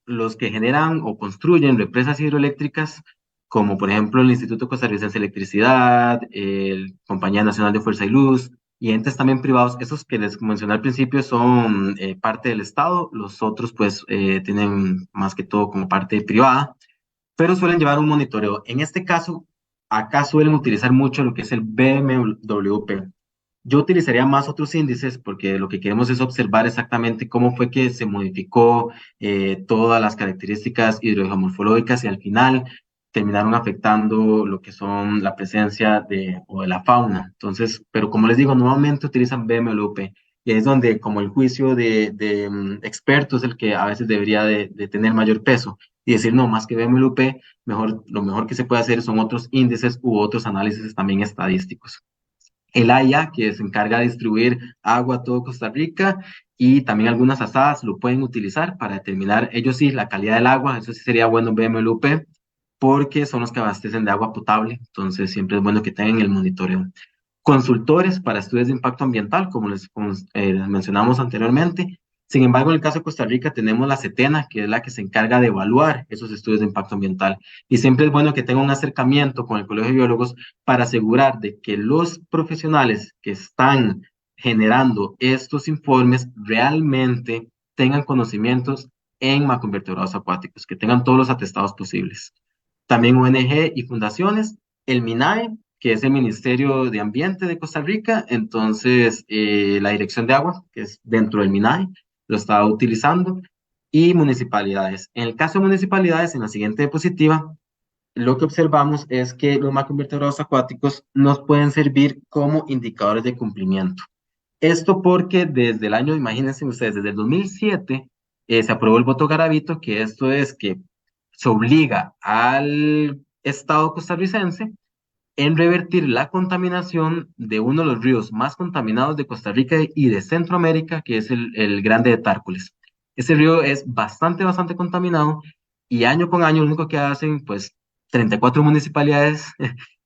los que generan o construyen represas hidroeléctricas, como por ejemplo el Instituto Costarricense de Electricidad, el Compañía Nacional de Fuerza y Luz, y entes también privados, esos que les mencioné al principio son parte del Estado, los otros pues tienen más que todo como parte privada, pero suelen llevar un monitoreo. En este caso, acá suelen utilizar mucho lo que es el BMWP. Yo utilizaría más otros índices porque lo que queremos es observar exactamente cómo fue que se modificó todas las características hidrogeomorfológicas y al final terminaron afectando lo que son la presencia o de la fauna. Entonces, pero como les digo, nuevamente utilizan BMWP y es donde como el juicio de expertos es el que a veces debería de tener mayor peso. y decir, no, más que BMLUP, lo mejor que se puede hacer son otros índices u otros análisis también estadísticos. El AIA, que se encarga de distribuir agua a todo Costa Rica, y también algunas asadas lo pueden utilizar para determinar, ellos sí, la calidad del agua. Eso sí sería bueno BMLUP, porque son los que abastecen de agua potable, entonces siempre es bueno que tengan el monitoreo. Consultores para estudios de impacto ambiental, como mencionamos anteriormente. Sin embargo, en el caso de Costa Rica tenemos la CETENA, que es la que se encarga de evaluar esos estudios de impacto ambiental. Y siempre es bueno que tenga un acercamiento con el Colegio de Biólogos para asegurar de que los profesionales que están generando estos informes realmente tengan conocimientos en macroinvertebrados acuáticos, que tengan todos los atestados posibles. También ONG y fundaciones, el MINAE, que es el Ministerio de Ambiente de Costa Rica. Entonces la Dirección de Agua, que es dentro del MINAE, lo está utilizando, y municipalidades. En el caso de municipalidades, en la siguiente diapositiva, lo que observamos es que los macroinvertebrados acuáticos nos pueden servir como indicadores de cumplimiento. Esto porque desde el año, imagínense ustedes, desde el 2007 se aprobó el voto Garavito, que esto es que se obliga al Estado costarricense en revertir la contaminación de uno de los ríos más contaminados de Costa Rica y de Centroamérica, que es el Grande de Tárcoles. Ese río es bastante contaminado, y año con año lo único que hacen, pues, 34 municipalidades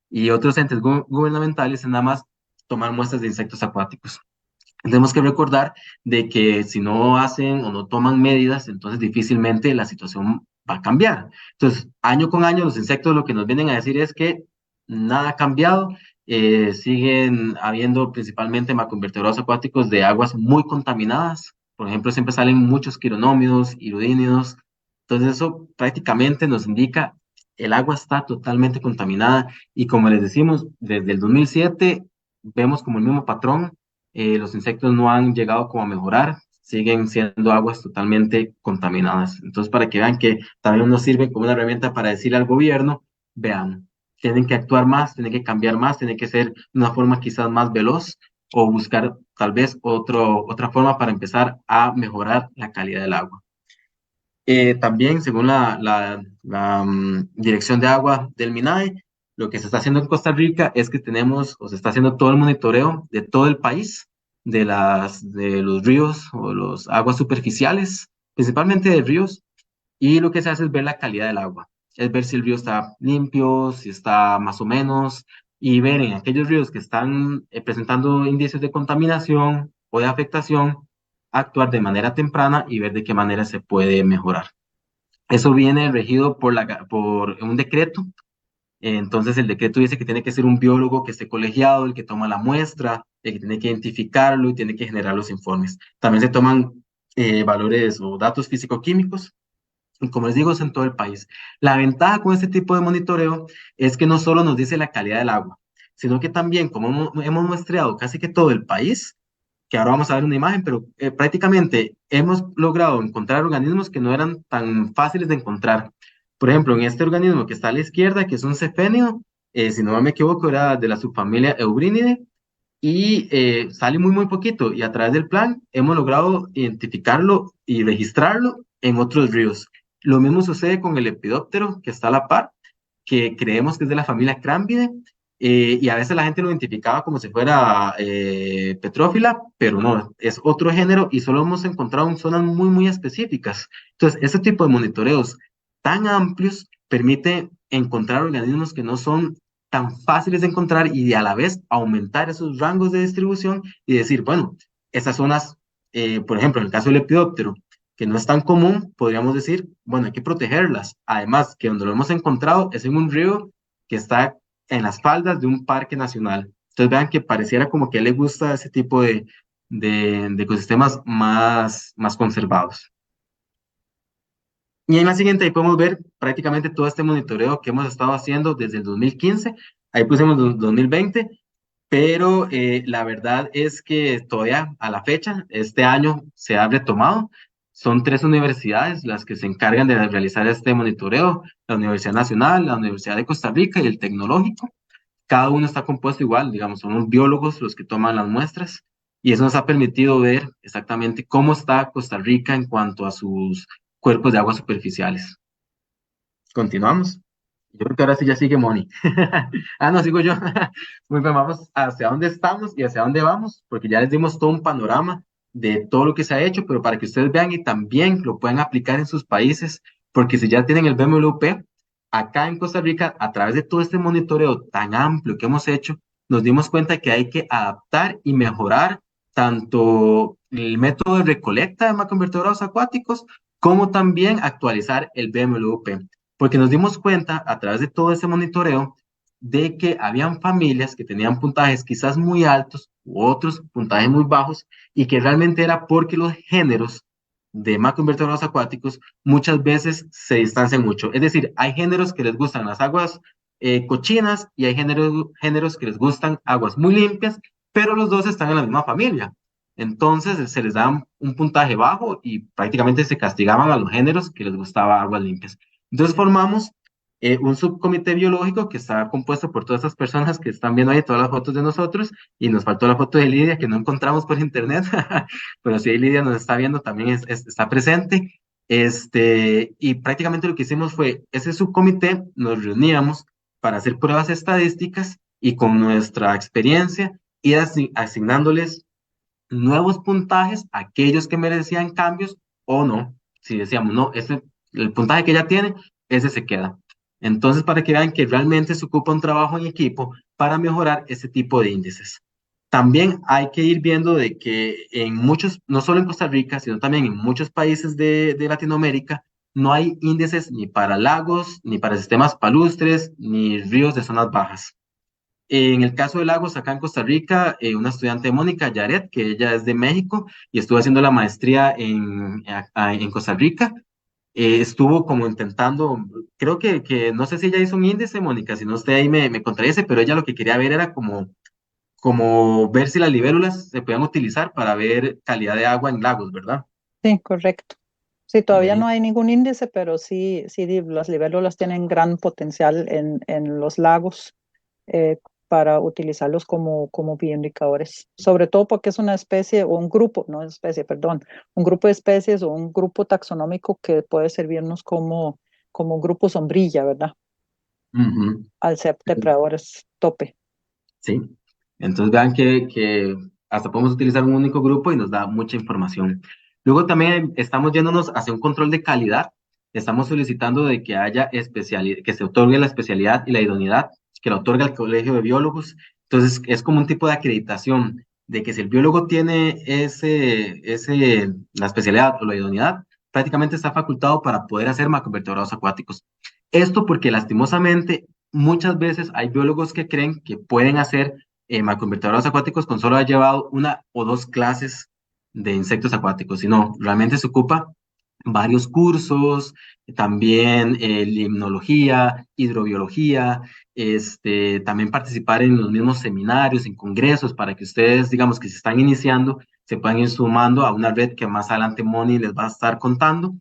y otros entes gubernamentales es nada más tomar muestras de insectos acuáticos. Tenemos que recordar de que si no hacen o no toman medidas, entonces difícilmente la situación va a cambiar. Entonces, año con año, los insectos lo que nos vienen a decir es que nada ha cambiado, siguen habiendo principalmente macroinvertebrados acuáticos de aguas muy contaminadas. Por ejemplo, siempre salen muchos quironómidos, irudínidos. Entonces, eso prácticamente nos indica el agua está totalmente contaminada, y como les decimos, desde el 2007 vemos como el mismo patrón. Los insectos no han llegado como a mejorar, siguen siendo aguas totalmente contaminadas. Entonces, para que vean que también nos sirve como una herramienta para decirle al gobierno, vean, tienen que actuar más, tienen que cambiar más, tienen que ser de una forma quizás más veloz, o buscar tal vez otra forma para empezar a mejorar la calidad del agua. También, según la Dirección de Agua del MINAE, lo que se está haciendo en Costa Rica es que tenemos, o se está haciendo todo el monitoreo de todo el país, de los ríos o los aguas superficiales, principalmente de ríos, y lo que se hace es ver la calidad del agua, es ver si el río está limpio, si está más o menos, y ver en aquellos ríos que están presentando indicios de contaminación o de afectación, actuar de manera temprana y ver de qué manera se puede mejorar. Eso viene regido por un decreto. Entonces el decreto dice que tiene que ser un biólogo que esté colegiado, el que toma la muestra, el que tiene que identificarlo y tiene que generar los informes. También se toman valores o datos físico-químicos, y como les digo, es en todo el país. La ventaja con este tipo de monitoreo es que no solo nos dice la calidad del agua, sino que también, como hemos muestreado casi que todo el país, que ahora vamos a ver una imagen, pero prácticamente hemos logrado encontrar organismos que no eran tan fáciles de encontrar. Por ejemplo, en este organismo que está a la izquierda, que es un cefénido, si no me equivoco, era de la subfamilia Eubrinidae, y sale muy poquito, y a través del plan hemos logrado identificarlo y registrarlo en otros ríos. Lo mismo sucede con el lepidóptero, que está a la par, que creemos que es de la familia Crambidae, y a veces la gente lo identificaba como si fuera Petrófila, pero no, es otro género, y solo hemos encontrado en zonas muy específicas. Entonces, este tipo de monitoreos tan amplios permite encontrar organismos que no son tan fáciles de encontrar, y a la vez aumentar esos rangos de distribución y decir, bueno, esas zonas, por ejemplo, en el caso del lepidóptero, que no es tan común, podríamos decir, bueno, hay que protegerlas. Además, que donde lo hemos encontrado es en un río que está en las faldas de un parque nacional. Entonces vean que pareciera como que a él le gusta ese tipo de ecosistemas más conservados. Y en la siguiente ahí podemos ver prácticamente todo este monitoreo que hemos estado haciendo desde el 2015. Ahí pusimos 2020, pero la verdad es que todavía a la fecha, este año se ha retomado. Son 3 universidades las que se encargan de realizar este monitoreo: la Universidad Nacional, la Universidad de Costa Rica y el Tecnológico. Cada uno está compuesto igual, digamos, son los biólogos los que toman las muestras, y eso nos ha permitido ver exactamente cómo está Costa Rica en cuanto a sus cuerpos de agua superficiales. Continuamos. Yo creo que ahora sí ya sigue Moni. Ah, no, sigo yo. Muy bien, vamos hacia dónde estamos y hacia dónde vamos, porque ya les dimos todo un panorama de todo lo que se ha hecho, pero para que ustedes vean y también lo puedan aplicar en sus países, porque si ya tienen el BMWP, acá en Costa Rica, a través de todo este monitoreo tan amplio que hemos hecho, nos dimos cuenta que hay que adaptar y mejorar tanto el método de recolecta de macroinvertebrados acuáticos, como también actualizar el BMWP, porque nos dimos cuenta a través de todo ese monitoreo de que habían familias que tenían puntajes quizás muy altos u otros puntajes muy bajos y que realmente era porque los géneros de macroinvertebrados acuáticos muchas veces se distancian mucho. Es decir, hay géneros que les gustan las aguas cochinas y hay géneros que les gustan aguas muy limpias, pero los dos están en la misma familia. Entonces se les da un puntaje bajo y prácticamente se castigaban a los géneros que les gustaba aguas limpias. Entonces formamos un subcomité biológico que está compuesto por todas estas personas que están viendo ahí todas las fotos de nosotros y nos faltó la foto de Lidia que no encontramos por internet, pero si ahí Lidia nos está viendo también está presente. Y prácticamente lo que hicimos fue, ese subcomité nos reuníamos para hacer pruebas estadísticas y con nuestra experiencia ir asignándoles nuevos puntajes a aquellos que merecían cambios o no. Si decíamos, no, el puntaje que ya tiene, ese se queda. Entonces, para que vean que realmente se ocupa un trabajo en equipo para mejorar ese tipo de índices. También hay que ir viendo de que en muchos, no solo en Costa Rica, sino también en muchos países de Latinoamérica, no hay índices ni para lagos, ni para sistemas palustres, ni ríos de zonas bajas. En el caso de lagos, acá en Costa Rica, una estudiante, Mónica Yaret, que ella es de México y estuvo haciendo la maestría en Costa Rica, estuvo como intentando, creo que no sé si ella hizo un índice, Mónica, si no usted ahí me contradice, pero ella lo que quería ver era como ver si las libélulas se podían utilizar para ver calidad de agua en lagos, ¿verdad? Sí, correcto. Sí, todavía no Buenísimo. hay ningún índice, pero sí, las libélulas tienen gran potencial en los lagos eh, para utilizarlos como bioindicadores, sobre todo porque es una especie o un grupo, no especie, perdón, un grupo de especies o un grupo taxonómico que puede servirnos como un grupo sombrilla, ¿verdad? Ujú. Al ser depredadores tope. Sí. Entonces vean que hasta podemos utilizar un único grupo y nos da mucha información. Luego también estamos yéndonos hacia un control de calidad. Estamos solicitando de que haya especialidad, que se otorgue la especialidad y la idoneidad, que la otorga el Colegio de Biólogos. Entonces es como un tipo de acreditación de que si el biólogo tiene la especialidad o la idoneidad, prácticamente está facultado para poder hacer macroinvertebrados acuáticos. Esto porque lastimosamente muchas veces hay biólogos que creen que pueden hacer macroinvertebrados acuáticos con solo haber llevado una o dos clases de insectos acuáticos, sino realmente se ocupa varios cursos, también limnología, hidrobiología, también participar en los mismos seminarios, en congresos, para que ustedes, digamos, que se están iniciando, se puedan ir sumando a una red que más adelante Moni les va a estar contando,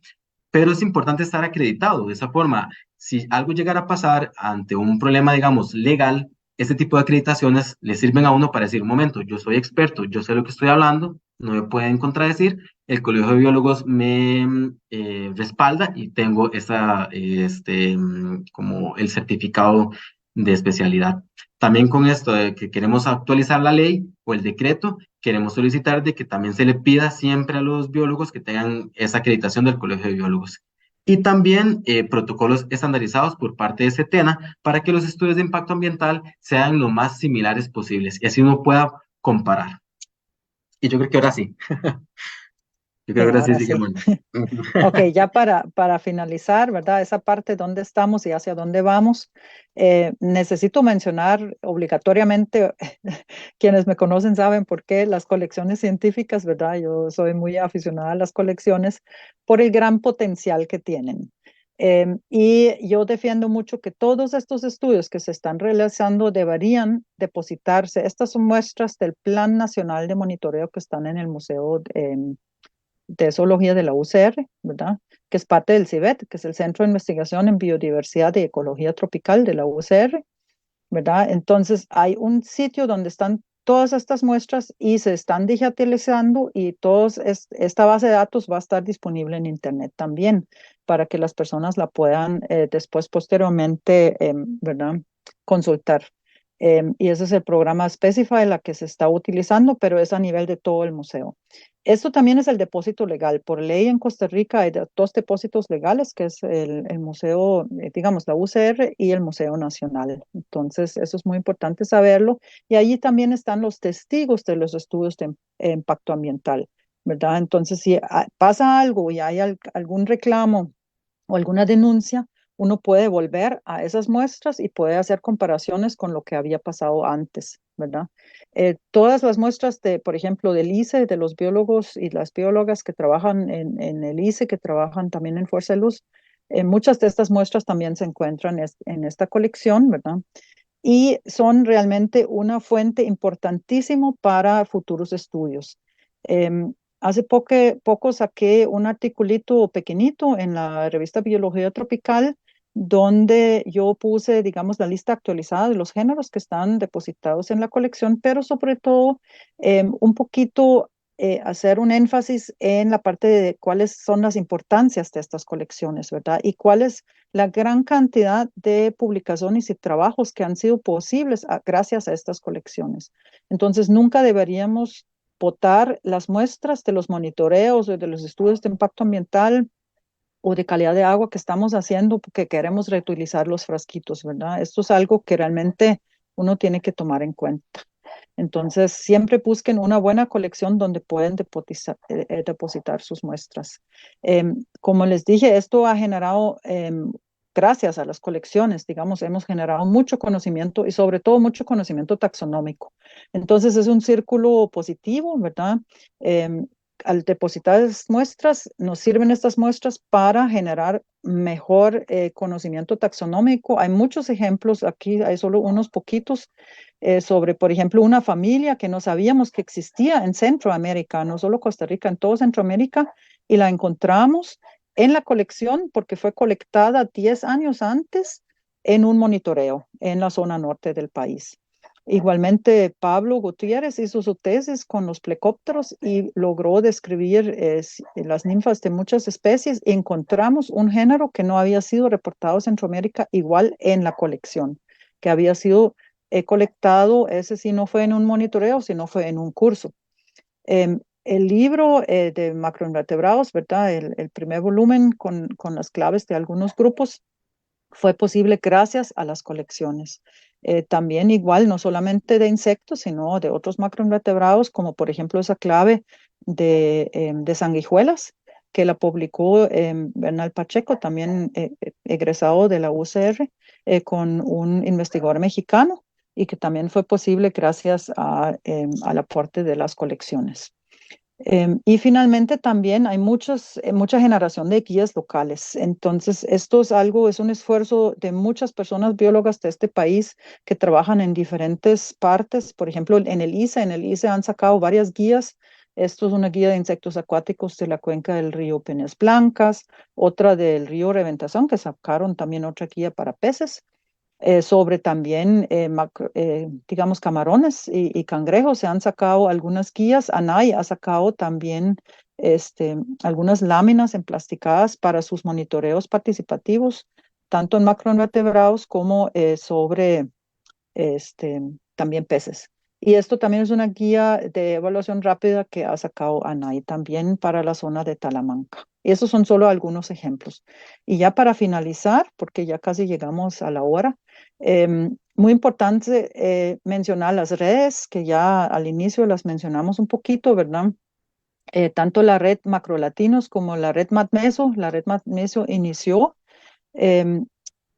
pero es importante estar acreditado. De esa forma, si algo llegara a pasar ante un problema, digamos, legal, este tipo de acreditaciones le sirven a uno para decir, un momento, yo soy experto, yo sé lo que estoy hablando, no me pueden contradecir, el Colegio de Biólogos me respalda y tengo como el certificado de especialidad. También con esto de que queremos actualizar la ley o el decreto, queremos solicitar de que también se le pida siempre a los biólogos que tengan esa acreditación del Colegio de Biólogos. Y también protocolos estandarizados por parte de CETENA para que los estudios de impacto ambiental sean lo más similares posibles y así uno pueda comparar. Y yo creo que ahora sí, yo creo Sí, que ahora sí, ahora sí, sí. bueno. Ok, ya para finalizar, ¿verdad? Esa parte dónde estamos y hacia dónde vamos, necesito mencionar obligatoriamente, quienes me conocen saben por qué las colecciones científicas, ¿verdad? Yo soy muy aficionada a las colecciones por el gran potencial que tienen. Y yo defiendo mucho que todos estos estudios que se están realizando deberían depositarse. Estas son muestras del Plan Nacional de Monitoreo que están en el Museo de Zoología de la UCR, ¿verdad? Que es parte del CIBET, que es el Centro de Investigación en Biodiversidad y Ecología Tropical de la UCR, ¿verdad? Entonces, hay un sitio donde están todas estas muestras y se están digitalizando y esta base de datos va a estar disponible en Internet también para que las personas la puedan después, posteriormente, ¿verdad? Consultar. Y ese es el programa Specify, la que se está utilizando, pero es a nivel de todo el museo. Esto también es el depósito legal. Por ley en Costa Rica hay dos depósitos legales, que es el museo, digamos, la UCR y el Museo Nacional. Entonces, eso es muy importante saberlo. Y allí también están los testigos de los estudios de impacto ambiental, ¿verdad? Entonces, si pasa algo y hay algún reclamo o alguna denuncia, uno puede volver a esas muestras y puede hacer comparaciones con lo que había pasado antes, ¿verdad? Todas las muestras de, por ejemplo, del ICE, de los biólogos y las biólogas que trabajan en el ICE, que trabajan también en Fuerza de Luz, muchas de estas muestras también se encuentran en esta colección, ¿verdad? Y son realmente una fuente importantísima para futuros estudios. Hace poco saqué un articulito pequeñito en la revista Biología Tropical, donde yo puse, digamos, la lista actualizada de los géneros que están depositados en la colección, pero sobre todo un poquito hacer un énfasis en la parte de cuáles son las importancias de estas colecciones, ¿verdad? Y cuál es la gran cantidad de publicaciones y trabajos que han sido posibles gracias a estas colecciones. Entonces, nunca deberíamos botar las muestras de los monitoreos o de los estudios de impacto ambiental o de calidad de agua que estamos haciendo porque queremos reutilizar los frasquitos, ¿verdad? Esto es algo que realmente uno tiene que tomar en cuenta. Entonces, siempre busquen una buena colección donde pueden depositar sus muestras. Como les dije, esto ha generado, gracias a las colecciones, digamos, hemos generado mucho conocimiento y sobre todo mucho conocimiento taxonómico. Entonces, es un círculo positivo, ¿verdad? Al depositar muestras, nos sirven estas muestras para generar mejor conocimiento taxonómico. Hay muchos ejemplos, aquí hay solo unos poquitos, sobre, por ejemplo, una familia que no sabíamos que existía en Centroamérica, no solo Costa Rica, en todo Centroamérica, y la encontramos en la colección porque fue colectada 10 años antes en un monitoreo en la zona norte del país. Igualmente, Pablo Gutiérrez hizo su tesis con los plecópteros y logró describir las ninfas de muchas especies. Encontramos un género que no había sido reportado en Centroamérica igual en la colección, que había sido colectado, ese sí no fue en un monitoreo, sino fue en un curso. El libro de macroinvertebrados, ¿verdad? El primer volumen con las claves de algunos grupos fue posible gracias a las colecciones. También igual, no solamente de insectos, sino de otros macroinvertebrados, como por ejemplo esa clave de sanguijuelas, que la publicó Bernal Pacheco, también egresado de la UCR, con un investigador mexicano, y que también fue posible gracias al aporte de las colecciones. Y finalmente también hay mucha generación de guías locales. Entonces, esto es es un esfuerzo de muchas personas biólogas de este país que trabajan en diferentes partes. Por ejemplo, en el ICE han sacado varias guías. Esto es una guía de insectos acuáticos de la cuenca del río Peñas Blancas, otra del río Reventazón, que sacaron también otra guía para peces sobre también, digamos, camarones y cangrejos. Se han sacado algunas guías. ANAI ha sacado también algunas láminas emplasticadas para sus monitoreos participativos, tanto en macroinvertebrados como sobre este, también peces. Y esto también es una guía de evaluación rápida que ha sacado ANAI también para la zona de Talamanca. Y esos son solo algunos ejemplos. Y ya para finalizar, porque ya casi llegamos a la hora, muy importante mencionar las redes, que ya al inicio las mencionamos un poquito, ¿verdad? Tanto la red Macrolatinos como la red MatMeso. La red MatMeso inició em,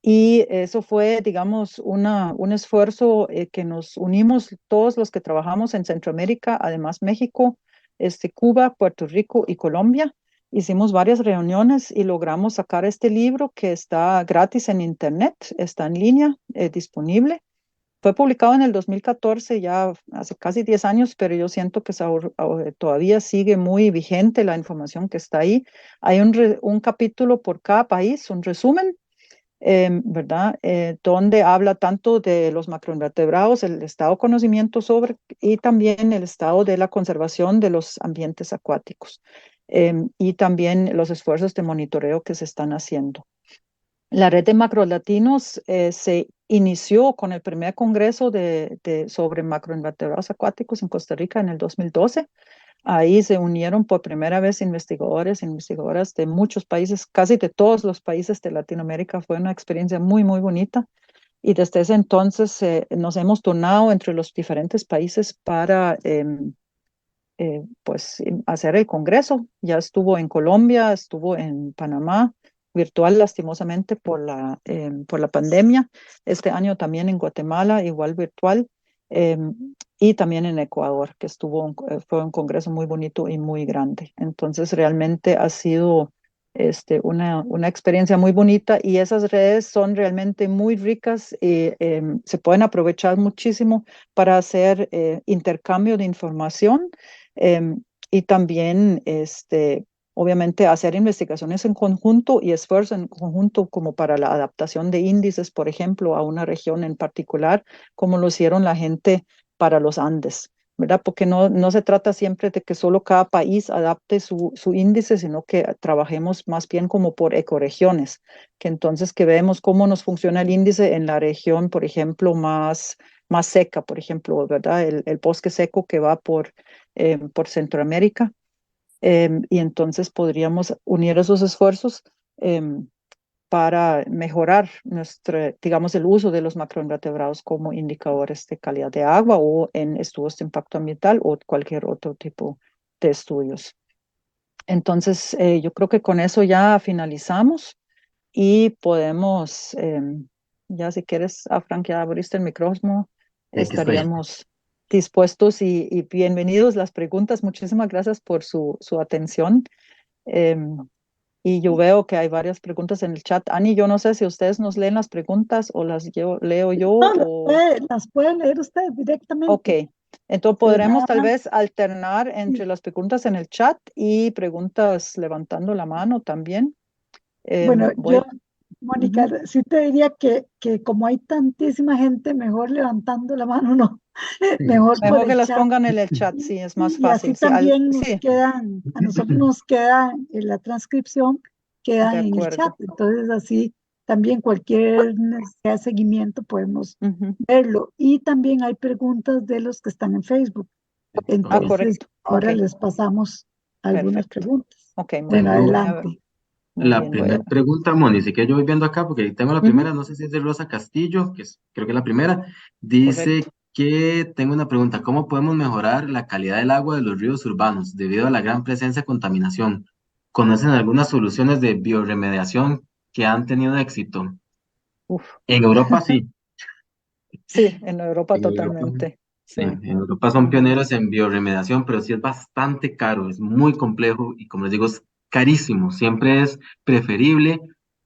y eso fue, digamos, un esfuerzo que nos unimos todos los que trabajamos en Centroamérica, además México, Cuba, Puerto Rico y Colombia. Hicimos varias reuniones y logramos sacar este libro que está gratis en Internet, está en línea, disponible. Fue publicado en el 2014, ya hace casi 10 años, pero yo siento que todavía sigue muy vigente la información que está ahí. Hay un capítulo por cada país, un resumen ¿verdad? Donde habla tanto de los macroinvertebrados, el estado de conocimiento sobre y también el estado de la conservación de los ambientes acuáticos y también los esfuerzos de monitoreo que se están haciendo. La red de macrolatinos se inició con el primer congreso sobre macroinvertebrados acuáticos en Costa Rica en el 2012. Ahí se unieron por primera vez investigadores e investigadoras de muchos países, casi de todos los países de Latinoamérica. Fue una experiencia muy, muy bonita. Y desde ese entonces nos hemos turnado entre los diferentes países para pues hacer el congreso. Ya estuvo en Colombia, estuvo en Panamá, virtual lastimosamente por la pandemia. Este año también en Guatemala, igual virtual. Y también en Ecuador, que fue un congreso muy bonito y muy grande. Entonces realmente ha sido una experiencia muy bonita y esas redes son realmente muy ricas y se pueden aprovechar muchísimo para hacer intercambio de información y también, obviamente, hacer investigaciones en conjunto y esfuerzo en conjunto como para la adaptación de índices, por ejemplo, a una región en particular, como lo hicieron la gente para los Andes, ¿verdad? Porque no se trata siempre de que solo cada país adapte su índice, sino que trabajemos más bien como por ecoregiones, que entonces que vemos cómo nos funciona el índice en la región, por ejemplo, más seca, por ejemplo, ¿verdad? El bosque seco que va por Centroamérica. Y entonces podríamos unir esos esfuerzos para mejorar digamos, el uso de los macroinvertebrados como indicadores de calidad de agua o en estudios de impacto ambiental o cualquier otro tipo de estudios. Entonces, yo creo que con eso ya finalizamos y podemos, ya si quieres, Frank, ya abriste el micrófono, Aquí estoy. estaríamos dispuestos y bienvenidos las preguntas. Muchísimas gracias por su atención. Em, y yo veo que hay varias preguntas en el chat. Ani, yo no sé si ustedes nos leen las preguntas o leo yo No, o... las puede leer usted Ok, directamente. entonces podremos Nada tal más. vez alternar entre Sí. las preguntas en el chat y preguntas levantando la mano también. Bueno, yo, Voy... Mónica, Ujú. sí te diría que como hay tantísima gente, mejor levantando la mano, no, mejor por Mejor que el las chat. pongan en el chat, Y, sí, es más y así fácil. Sí, también nos sí, quedan, a nosotros nos queda en la transcripción, de queda en el chat. acuerdo. Entonces así también cualquier necesidad de seguimiento podemos Ujú. verlo. Y también hay preguntas de los que están en Facebook. Ok. Entonces Correcto. Ok, ahora les pasamos algunas perfecto. preguntas. Ok, muy Bueno, bien. Tengo Voy a ver. adelante. Muy la bien, voy a primera ver. pregunta, Moni, sí que yo voy viendo acá porque tengo la Ujú. primera, no sé si es de Rosa Castillo, creo que es la primera. Dice Correcto. que tengo una pregunta, ¿cómo podemos mejorar la calidad del agua de los ríos urbanos debido a la gran presencia de contaminación? ¿Conocen algunas soluciones de bioremediación que han tenido éxito? Uf. En Europa sí, Sí, en Europa en Europa, totalmente. sí, Sí. en Europa son Ujú. pioneros en bioremediación, pero sí es bastante caro, es muy complejo y como les digo, es carísimo. Siempre es preferible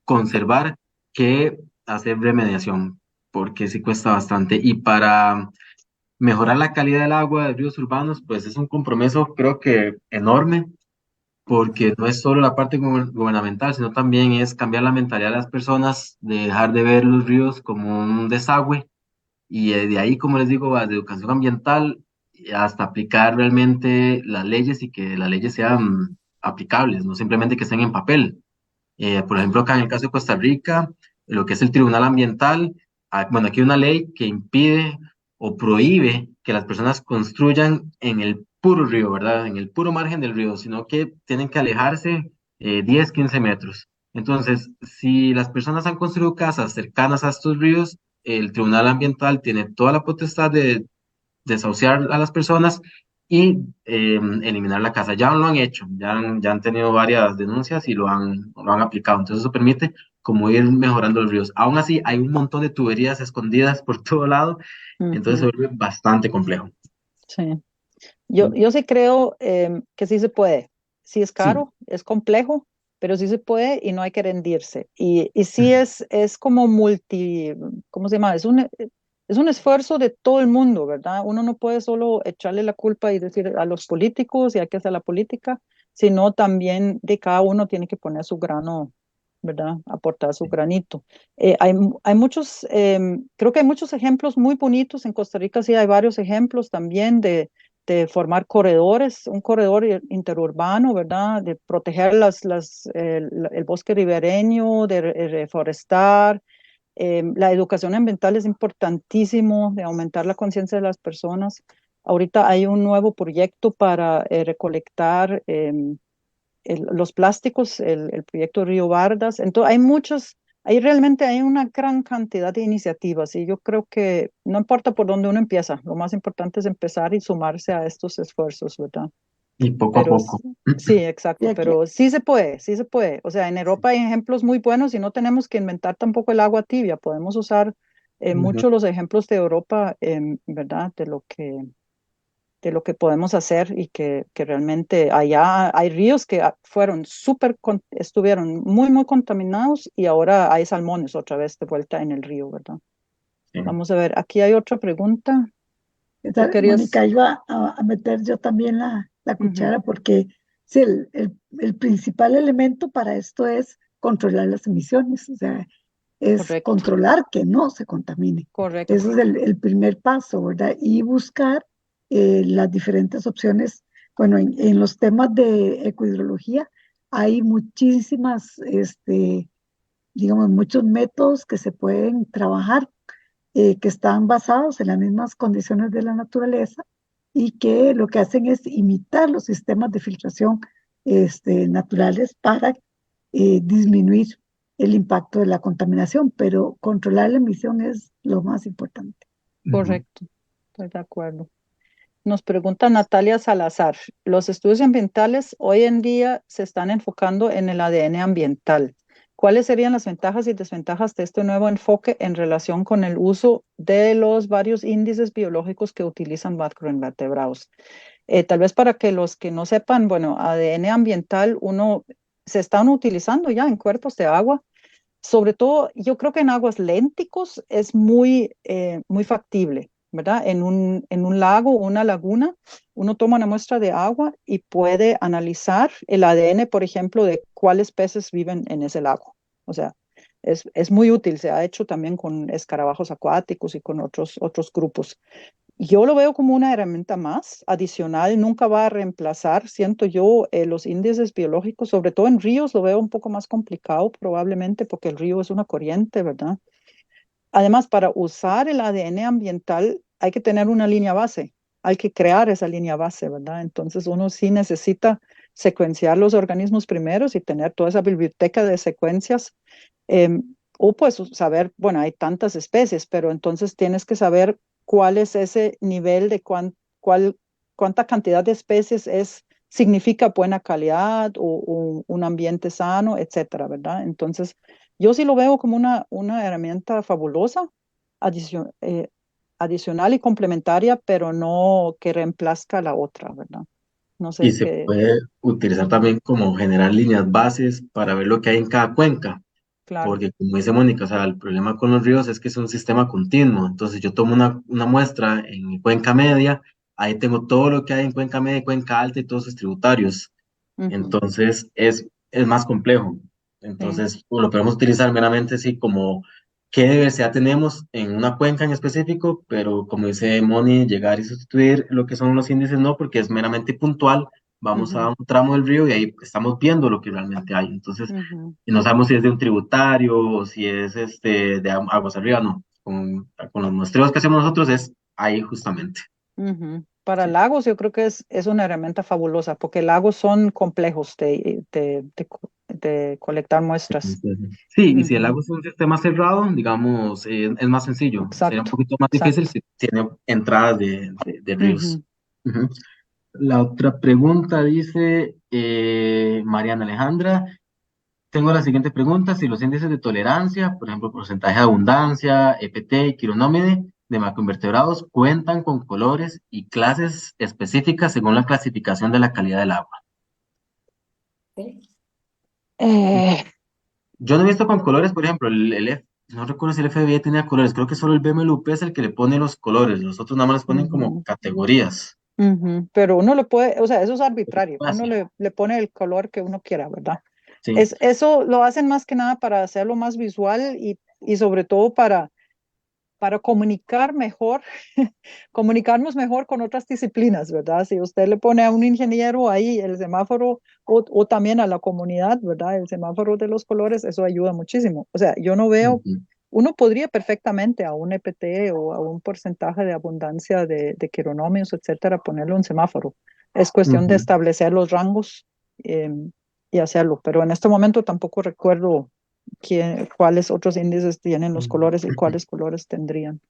conservar que hacer remediación, porque sí cuesta bastante. Y para mejorar la calidad del agua de ríos urbanos, pues es un compromiso creo que enorme, porque no es solo la parte gubernamental, sino también es cambiar la mentalidad de las personas, de dejar de ver los ríos como un desagüe y de ahí, como les digo, va de educación ambiental hasta aplicar realmente las leyes y que las leyes sean aplicables, no simplemente que estén en papel. Por ejemplo, acá en el caso de Costa Rica, lo que es el Tribunal Ambiental, bueno, aquí hay una ley que impide o prohíbe que las personas construyan en el puro río, ¿verdad? En el puro margen del río, sino que tienen que alejarse 10, 15 metros. Entonces, si las personas han construido casas cercanas a estos ríos, el Tribunal Ambiental tiene toda la potestad de desahuciar a las personas y eliminar la casa. Ya lo han hecho, ya han tenido varias denuncias y lo han aplicado. Entonces eso permite como ir mejorando los ríos. Aún así, hay un montón de tuberías escondidas por todo lado, entonces se Ujú. vuelve bastante complejo. Sí. Yo sí creo que sí se puede. Sí es Sí, caro, es complejo, pero sí se puede y no hay que rendirse. Y sí es como ¿cómo se llama? Es un esfuerzo de todo el mundo, ¿verdad? Uno no puede solo echarle la culpa y decir a los políticos y hay que hacer la política, sino también de cada uno tiene que poner su grano ¿verdad? Aportar su granito. Hay muchos, creo que hay muchos ejemplos muy bonitos. En Costa Rica sí hay varios ejemplos también de formar corredores, un corredor interurbano, ¿verdad? De proteger el bosque ribereño, de reforestar. La educación ambiental es importantísimo, de aumentar la conciencia de las personas. Ahorita hay un nuevo proyecto para recolectar los plásticos, el proyecto Río Bardas. Entonces, ahí realmente hay una gran cantidad de iniciativas y yo creo que no importa por dónde uno empieza, lo más importante es empezar y sumarse a estos esfuerzos, ¿verdad? Y poco a Pero poco. sí, Y exacto, aquí, pero sí se puede, sí se puede. O sea, en Europa hay ejemplos muy buenos y no tenemos que inventar tampoco el agua tibia, podemos usar Ujú. mucho los ejemplos de Europa, ¿verdad? De lo que podemos hacer y que realmente allá hay ríos que fueron estuvieron muy, muy contaminados y ahora hay salmones otra vez de vuelta en el río, ¿verdad? Sí. Vamos a ver, aquí hay otra pregunta. Tú querías. Mónica, iba a meter yo también la Ujú, cuchara porque sí, el principal elemento para esto es controlar las emisiones, o sea, es correcto, controlar que no se contamine. correcto. Ese es el primer paso, ¿verdad? Y buscar las diferentes opciones. Bueno, en los temas de ecohidrología hay muchísimas, digamos, muchos métodos que se pueden trabajar, que están basados en las mismas condiciones de la naturaleza y que lo que hacen es imitar los sistemas de filtración naturales para disminuir el impacto de la contaminación, pero controlar la emisión es lo más importante. Ujú. Correcto, estoy de acuerdo. Nos pregunta Natalia Salazar, los estudios ambientales hoy en día se están enfocando en el ADN ambiental. ¿Cuáles serían las ventajas y desventajas de este nuevo enfoque en relación con el uso de los varios índices biológicos que utilizan macroinvertebrados? Tal vez para que los que no sepan, bueno, ADN ambiental, se están utilizando ya en cuerpos de agua. Sobre todo, yo creo que en aguas lénticos es muy factible, ¿verdad? En un lago o una laguna, uno toma una muestra de agua y puede analizar el ADN, por ejemplo, de cuáles peces viven en ese lago. O sea, es muy útil. Se ha hecho también con escarabajos acuáticos y con otros grupos. Yo lo veo como una herramienta más adicional, nunca va a reemplazar, siento yo, los índices biológicos, sobre todo en ríos lo veo un poco más complicado probablemente porque el río es una corriente, ¿verdad? Además, para usar el ADN ambiental hay que tener una línea base, hay que crear esa línea base, ¿verdad? Entonces uno sí necesita secuenciar los organismos primeros y tener toda esa biblioteca de secuencias. O pues saber, bueno, hay tantas especies, pero entonces tienes que saber cuál es ese nivel de cuánta cantidad de especies significa buena calidad o un ambiente sano, etcétera, ¿verdad? Entonces, yo sí lo veo como una herramienta fabulosa, adicio- eh, adicional y complementaria, pero no que reemplazca la otra, ¿verdad? No Y sé se qué. puede utilizar también como generar líneas bases para ver lo que hay en cada cuenca. Claro. Porque como dice Mónica, o sea, el problema con los ríos es que es un sistema continuo. Entonces yo tomo una muestra en mi cuenca media, ahí tengo todo lo que hay en cuenca media, cuenca alta y todos sus tributarios. Ujú, Entonces es más complejo. sí. Entonces lo podemos utilizar meramente así como qué diversidad tenemos en una cuenca en específico, pero como dice Moni, llegar y sustituir lo que son los índices no, porque es meramente puntual. Vamos a Ujú, un tramo del río y ahí estamos viendo lo que realmente hay. Entonces, ujú, y no sabemos si es de un tributario o si es de aguas arriba, no. Con los muestreos que hacemos nosotros es ahí justamente. ujú. Para Sí. lagos yo creo que es una herramienta fabulosa porque lagos son complejos de colectar muestras. Entonces, sí, y si el Ujú, lago es un sistema cerrado, digamos, es más sencillo. Sería un exacto, poquito más difícil exacto. si tiene entradas de ríos. Ujú. Ujú. La otra pregunta dice Mariana Alejandra. Tengo la siguiente pregunta. Si los índices de tolerancia, por ejemplo, porcentaje de abundancia, EPT y quironómide de macroinvertebrados, cuentan con colores y clases específicas según la clasificación de la calidad del agua. Eh, Yo no he visto con colores, por ejemplo, no recuerdo si el FBI tenía colores, creo que solo el BMLUP es el que le pone los colores, los otros nada más les ponen como ujú, categorías. ujú. Pero uno lo puede, o sea, eso es arbitrario. Ah, Uno sí. le pone el color que uno quiera, ¿verdad? Sí. Eso lo hacen más que nada para hacerlo más visual y sobre todo para comunicar mejor, comunicarnos mejor con otras disciplinas, ¿verdad? Si usted le pone a un ingeniero ahí el semáforo o también a la comunidad, ¿verdad? El semáforo de los colores, eso ayuda muchísimo. O sea, yo no veo, Ujú, uno podría perfectamente a un EPT o a un porcentaje de abundancia de quironomios, etcétera, ponerle un semáforo. Es cuestión de ujú. establecer los rangos eh, y hacerlo, pero en este momento tampoco recuerdo cuáles otros índices tienen los colores y cuáles colores tendrían.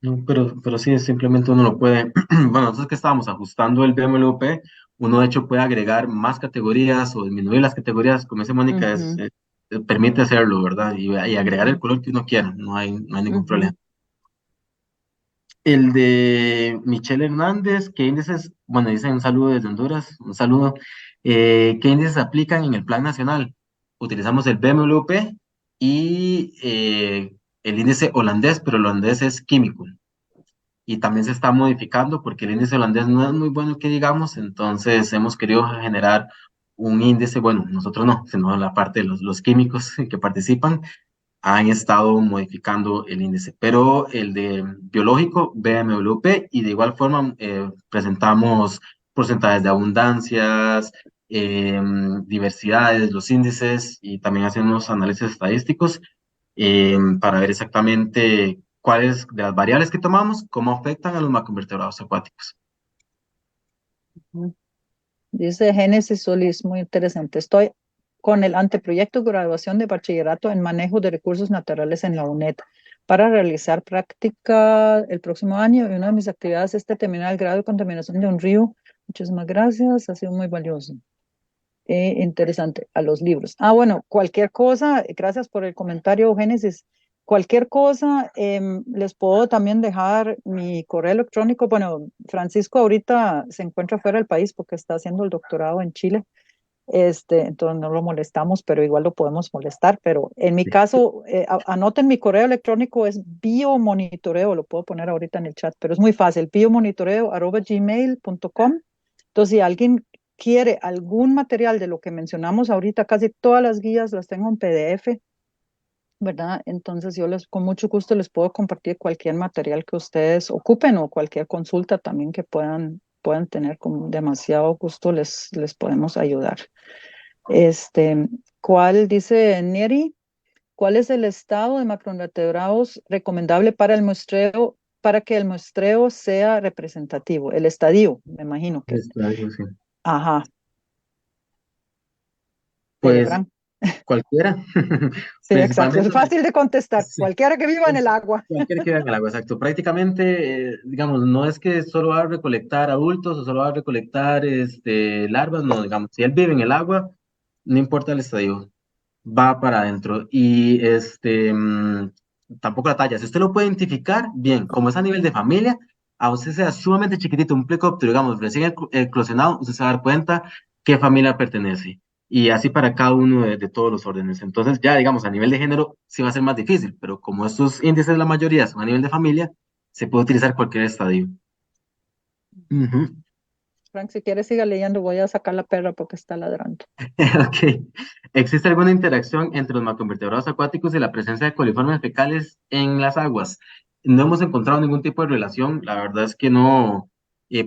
No, pero sí, simplemente uno lo puede, bueno, nosotros que estábamos ajustando el BMWP, uno de hecho puede agregar más categorías o disminuir las categorías, como dice Mónica, Ujú, permite hacerlo, ¿verdad? Y agregar el ujú, color que uno quiera, no hay ningún problema. ujú, El de Michelle Hernández, ¿qué índices, bueno, dice un saludo desde Honduras, un saludo, ¿qué índices aplican en el plan nacional? Utilizamos el BMWP y el índice holandés, pero el holandés es químico y también se está modificando porque el índice holandés no es muy bueno que digamos, entonces hemos querido generar un índice, bueno, nosotros no, sino la parte de los químicos que participan han estado modificando el índice, pero el de biológico, BMWP, y de igual forma presentamos porcentajes de abundancias, diversidades, los índices y también hacemos análisis estadísticos para ver exactamente cuáles de las variables que tomamos, cómo afectan a los macroinvertebrados acuáticos. ujú. Dice Génesis Solís, muy interesante. Estoy con el anteproyecto de graduación de bachillerato en manejo de recursos naturales en la UNED para realizar práctica el próximo año y una de mis actividades es terminar el grado de contaminación de un río. Muchísimas gracias, ha sido muy valioso. Interesante, a los libros. Ah, bueno, cualquier cosa, gracias por el comentario, Génesis. Cualquier cosa, les puedo también dejar mi correo electrónico. Bueno, Francisco ahorita se encuentra fuera del país porque está haciendo el doctorado en Chile. Entonces no lo molestamos, pero igual lo podemos molestar. Pero en mi Sí. caso, anoten mi correo electrónico, es biomonitoreo, lo puedo poner ahorita en el chat, pero es muy fácil, biomonitoreo@gmail.com. Entonces, si alguien quiere algún material de lo que mencionamos ahorita, casi todas las guías las tengo en PDF, ¿verdad? Entonces, yo con mucho gusto les puedo compartir cualquier material que ustedes ocupen o cualquier consulta también que puedan tener. Con demasiado gusto les podemos ayudar. Este, ¿Cuál dice Neri? ¿Cuál es el estado de macroinvertebrados recomendable para el muestreo, para que el muestreo sea representativo? El estadio, me imagino que. Está bien, sí. Ajá, Pues Frank. cualquiera, Sí, exacto. Es principalmente, fácil de contestar. sí. Cualquiera que viva en el agua. Cualquier que vean el agua, exacto. Prácticamente, digamos, no es que solo va a recolectar adultos o solo va a recolectar larvas, no, digamos, si él vive en el agua, no importa el estadio, va para adentro. Y tampoco la talla. Si usted lo puede identificar, bien, como es a nivel de familia, a usted sea sumamente chiquitito, un plecóptero, digamos, recién eclosionado, usted se va a dar cuenta qué familia pertenece. Y así para cada uno de todos los órdenes. Entonces, ya, digamos, a nivel de género sí va a ser más difícil, pero como estos índices, la mayoría son a nivel de familia, se puede utilizar cualquier estadio. Ujú. Frank, si quieres, siga leyendo. Voy a sacar la perra porque está ladrando. Ok. ¿Existe alguna interacción entre los macroinvertebrados acuáticos y la presencia de coliformes fecales en las aguas? No hemos encontrado ningún tipo de relación, la verdad es que no,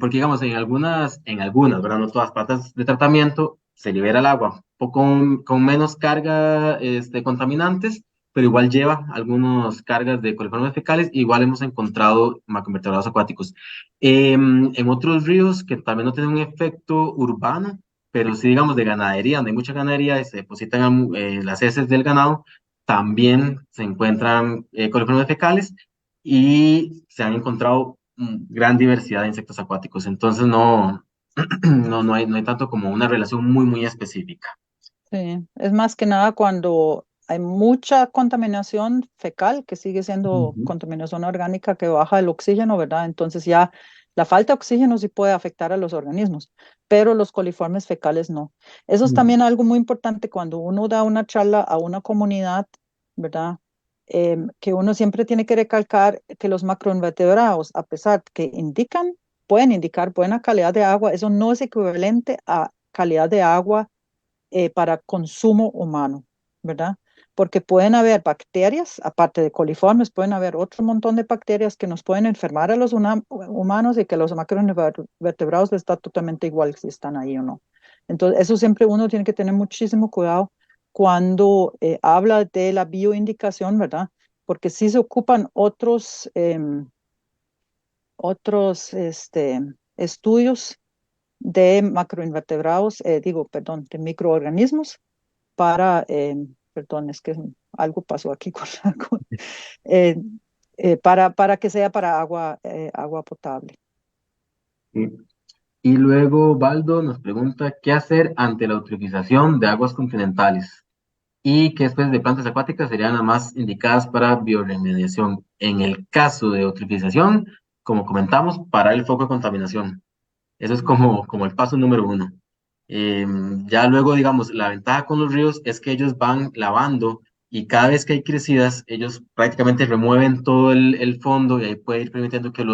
porque digamos, en algunas, ¿verdad? No todas partes de tratamiento se libera el agua, un poco con menos carga contaminantes, pero igual lleva algunas cargas de coliformes fecales, igual hemos encontrado macroinvertebrados acuáticos. En otros ríos que también no tienen un efecto urbano, pero sí, digamos, de ganadería, donde hay mucha ganadería y se depositan las heces del ganado, también se encuentran coliformes fecales y se han encontrado gran diversidad de insectos acuáticos. Entonces, no, no hay tanto como una relación muy, muy específica. Sí, es más que nada cuando hay mucha contaminación fecal, que sigue siendo Ujú, contaminación orgánica que baja el oxígeno, ¿verdad? Entonces ya la falta de oxígeno sí puede afectar a los organismos, pero los coliformes fecales no. Eso es ujú, también algo muy importante cuando uno da una charla a una comunidad, ¿verdad? Que uno siempre tiene que recalcar que los macroinvertebrados, a pesar que pueden indicar buena calidad de agua, eso no es equivalente a calidad de agua para consumo humano, ¿verdad? Porque pueden haber bacterias, aparte de coliformes, pueden haber otro montón de bacterias que nos pueden enfermar a los humanos y que a los macroinvertebrados les está totalmente igual si están ahí o no. Entonces, eso siempre uno tiene que tener muchísimo cuidado cuando habla de la bioindicación, ¿verdad? Porque sí se ocupan otros estudios de macroinvertebrados, perdón, de microorganismos perdón, es que algo pasó aquí eh, para que sea para agua potable. Sí. Y luego Baldo nos pregunta qué hacer ante la eutrofización de aguas continentales y qué especies de plantas acuáticas serían las más indicadas para bioremediación. En el caso de eutrofización, como comentamos, parar el foco de contaminación. Eso es como el paso número uno. Ya luego, digamos, la ventaja con los ríos es que ellos van lavando y cada vez que hay crecidas, ellos prácticamente remueven todo el fondo y ahí puede ir permitiendo que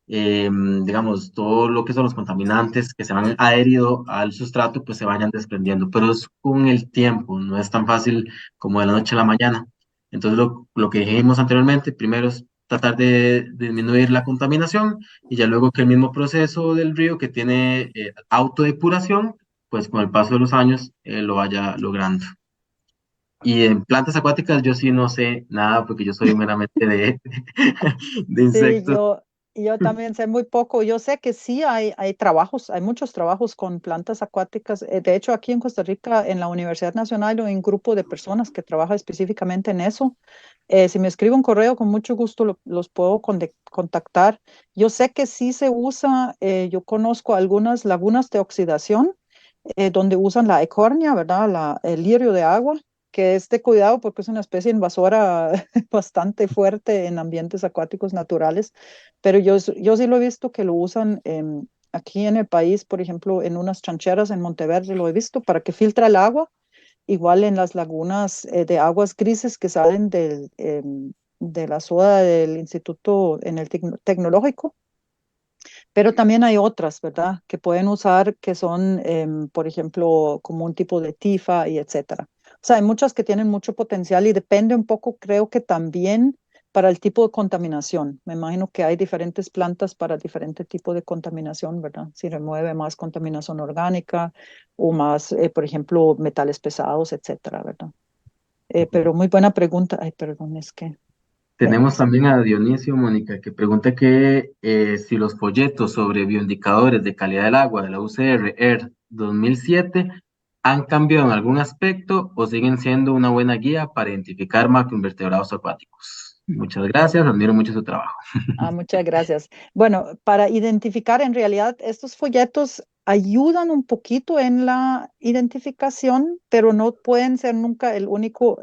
digamos, todo lo que son los contaminantes que se han adherido al sustrato, pues se vayan desprendiendo. Pero es con el tiempo, no es tan fácil como de la noche a la mañana. Entonces, lo que dijimos anteriormente, primero es tratar de disminuir la contaminación y ya luego que el mismo proceso del río que tiene autodepuración, pues con el paso de los años lo vaya logrando. Y en plantas acuáticas yo sí no sé nada porque yo soy meramente de Sí, insectos. yo también sé muy poco. Yo sé que sí hay trabajos, hay muchos trabajos con plantas acuáticas. De hecho, aquí en Costa Rica, en la Universidad Nacional, hay un grupo de personas que trabaja específicamente en eso. Si me escribe un correo, con mucho gusto los puedo contactar. Yo sé que sí se usa, yo conozco algunas lagunas de oxidación donde usan la ecornia, ¿verdad? El lirio de agua, que es de cuidado porque es una especie invasora bastante fuerte en ambientes acuáticos naturales, pero yo sí lo he visto que lo usan aquí en el país, por ejemplo, en unas chancheras en Monteverde, lo he visto para que filtra el agua, igual en las lagunas de aguas grises que salen de la soda del instituto en el tecnológico. Pero también hay otras, ¿verdad? Que pueden usar que son, por ejemplo, como un tipo de tifa y etcétera. O sea, hay muchas que tienen mucho potencial y depende un poco, creo que también para el tipo de contaminación. Me imagino que hay diferentes plantas para diferente tipo de contaminación, ¿verdad? Si remueve más contaminación orgánica o más, por ejemplo, metales pesados, etcétera, ¿verdad? Pero muy buena pregunta. Ay, perdón, es que Tenemos también a Dionisio Mónica que pregunta que si los folletos sobre bioindicadores de calidad del agua de la UCR ER 2007 han cambiado en algún aspecto o siguen siendo una buena guía para identificar macroinvertebrados acuáticos. Muchas gracias, admiro mucho su trabajo. Muchas gracias. Bueno, para identificar, en realidad, estos folletos ayudan un poquito en la identificación, pero no pueden ser nunca el único,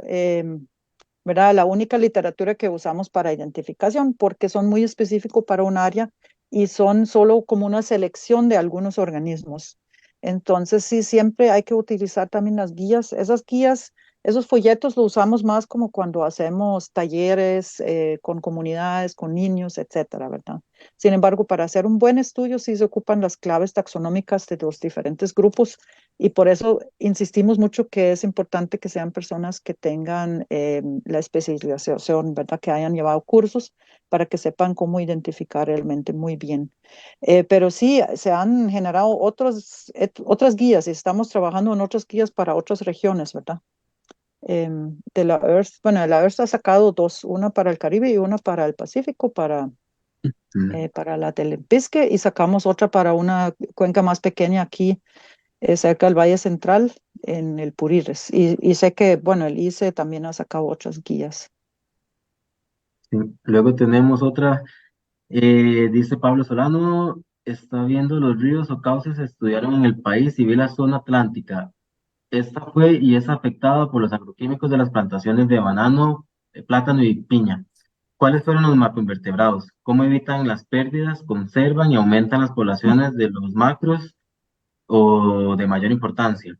¿verdad? La única literatura que usamos para identificación, porque son muy específicos para un área y son solo como una selección de algunos organismos. Entonces, sí, siempre hay que utilizar también las guías. Esas guías, esos folletos los usamos más como cuando hacemos talleres con comunidades, con niños, etcétera, ¿verdad? Sin embargo, para hacer un buen estudio sí se ocupan las claves taxonómicas de los diferentes grupos y por eso insistimos mucho que es importante que sean personas que tengan la especialización, ¿verdad? Que hayan llevado cursos para que sepan cómo identificar realmente muy bien. Pero sí, se han generado otras guías y estamos trabajando en otras guías para otras regiones, ¿verdad? De la Earth, bueno, la Earth ha sacado dos, una para el Caribe y una para el Pacífico, Mm, para la Telempisque, y sacamos otra para una cuenca más pequeña aquí cerca del Valle Central, en el Purires. Y sé que, bueno, el ICE también ha sacado otras guías. sí. Luego tenemos otra, dice Pablo Solano, está viendo los ríos o cauces se estudiaron en el país y vi la zona atlántica. Esta fue y es afectada por los agroquímicos de las plantaciones de banano, plátano y piña. ¿Cuáles fueron los macroinvertebrados? ¿Cómo evitan las pérdidas, conservan y aumentan las poblaciones de los macros o de mayor importancia?